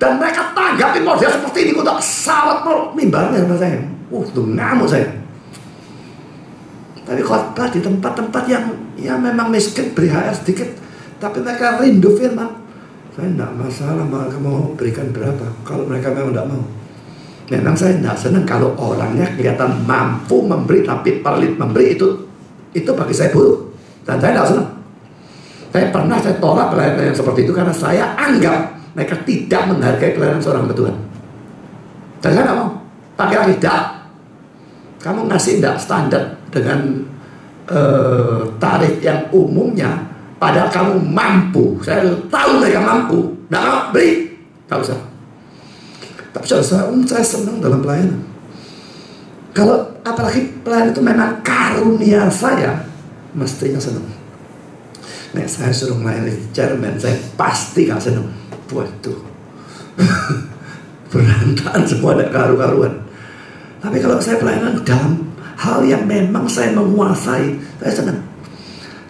dan mereka tanggapi model seperti ini. Kuda pesawat mau mimbarnya sama saya. Tuh ngamuk saya. Tapi khotbah di tempat-tempat yang memang miskin, beri HR sedikit, tapi mereka rindu firman. Saya tidak masalah mereka mau berikan berapa, kalau mereka memang tidak mau. Memang saya tidak senang kalau orangnya kelihatan mampu memberi tapi pelit memberi, itu bagi saya buruk. Dan saya tidak senang. Saya tolak pelayanan yang seperti itu karena saya anggap mereka tidak menghargai pelayanan seorang hamba Tuhan. Dan saya tidak mau. Pakai lagi tidak. Kamu ngasih tidak standar dengan tarif yang umumnya, padahal kamu mampu. Saya tahu mereka mampu. Tidak mau beri, tidak usah. Tapi saya senang dalam pelayanan. Kalau apalagi pelayanan itu memang karunia saya, mestinya senang. Nek saya suruh melayani chairman, saya pasti gak senang. Waduh, berantakan semua, ada karu-karuan. Tapi kalau saya pelayanan dalam hal yang memang saya menguasai, saya senang.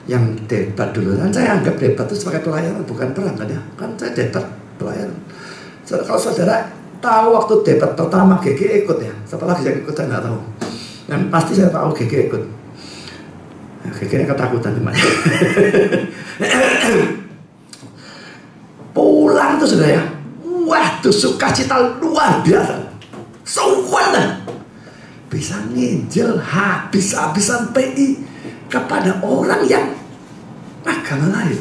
Yang debat dulu, kan saya anggap debat itu sebagai pelayanan, bukan perang kan ya. Kan saya debat pelayanan. Kalau saudara tahu waktu debat pertama GG ikut ya, siapa lagi yang ikut saya nggak tahu. Yang pasti saya tahu GG ikut. Nah, GG-nya ketakutan gimana. Pulang tuh sudah ya, waduh sukacita luar biasa. Semuanya bisa nginjil habis-habisan PI kepada orang yang agama lain.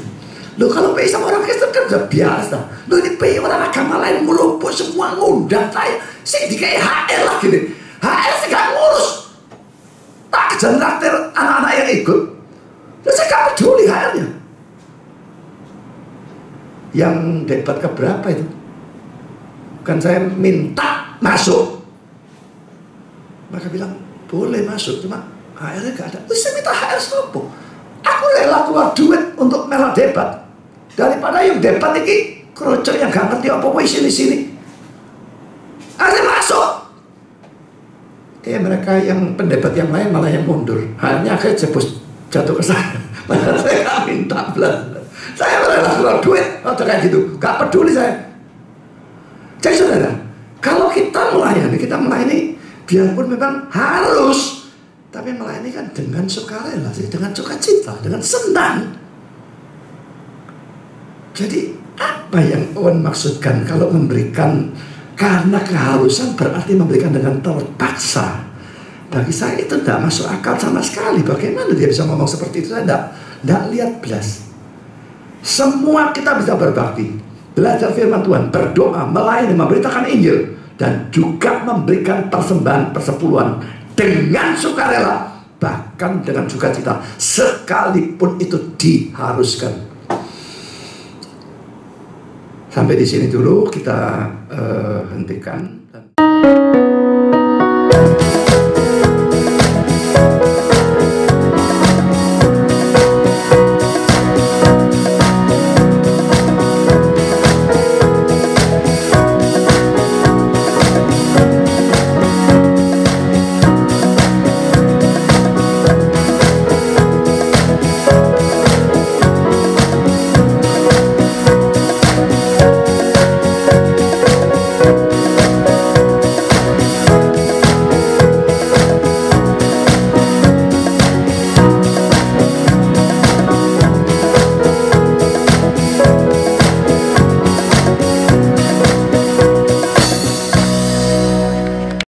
Loh kalau PI sama orang Kristen kan sudah biasa. Loh ini PI orang agama lain melumpuk semua, ngundang saya. Saya dikai HR lagi nih. HR sih gak ngurus. Tak kejar traktir anak-anak yang ikut. Terus saya gak peduli HR-nya. Yang debat keberapa itu? Kan saya minta masuk. Mereka bilang boleh masuk, cuma HR-nya gak ada. Terus saya minta HR sopo. Aku rela keluar duit untuk merah debat daripada yang debat ini kerocok yang gak ngerti apa-apa sini-sini. Akhirnya masuk. Mereka yang pendebat yang lain malah yang mundur. Hanya akhirnya jatuh ke sana. Malah saya gak minta belas. Saya rela keluar duit. Oh kayak gitu, gak peduli saya. Jadi saudara, Kalau kita melayani biarpun memang harus, tapi melayani kan dengan sukarela, dengan sukacita, dengan senang. Jadi apa yang Owen maksudkan kalau memberikan karena keharusan berarti memberikan dengan terpaksa? Bagi saya itu tidak masuk akal sama sekali. Bagaimana dia bisa ngomong seperti itu? Saya tidak lihat belas. Semua kita bisa berbakti, belajar firman Tuhan, berdoa, melayani, memberitakan Injil, dan juga memberikan persembahan persepuluhan dengan sukarela, bahkan dengan sukacita, sekalipun itu diharuskan. Sampai di sini dulu kita hentikan.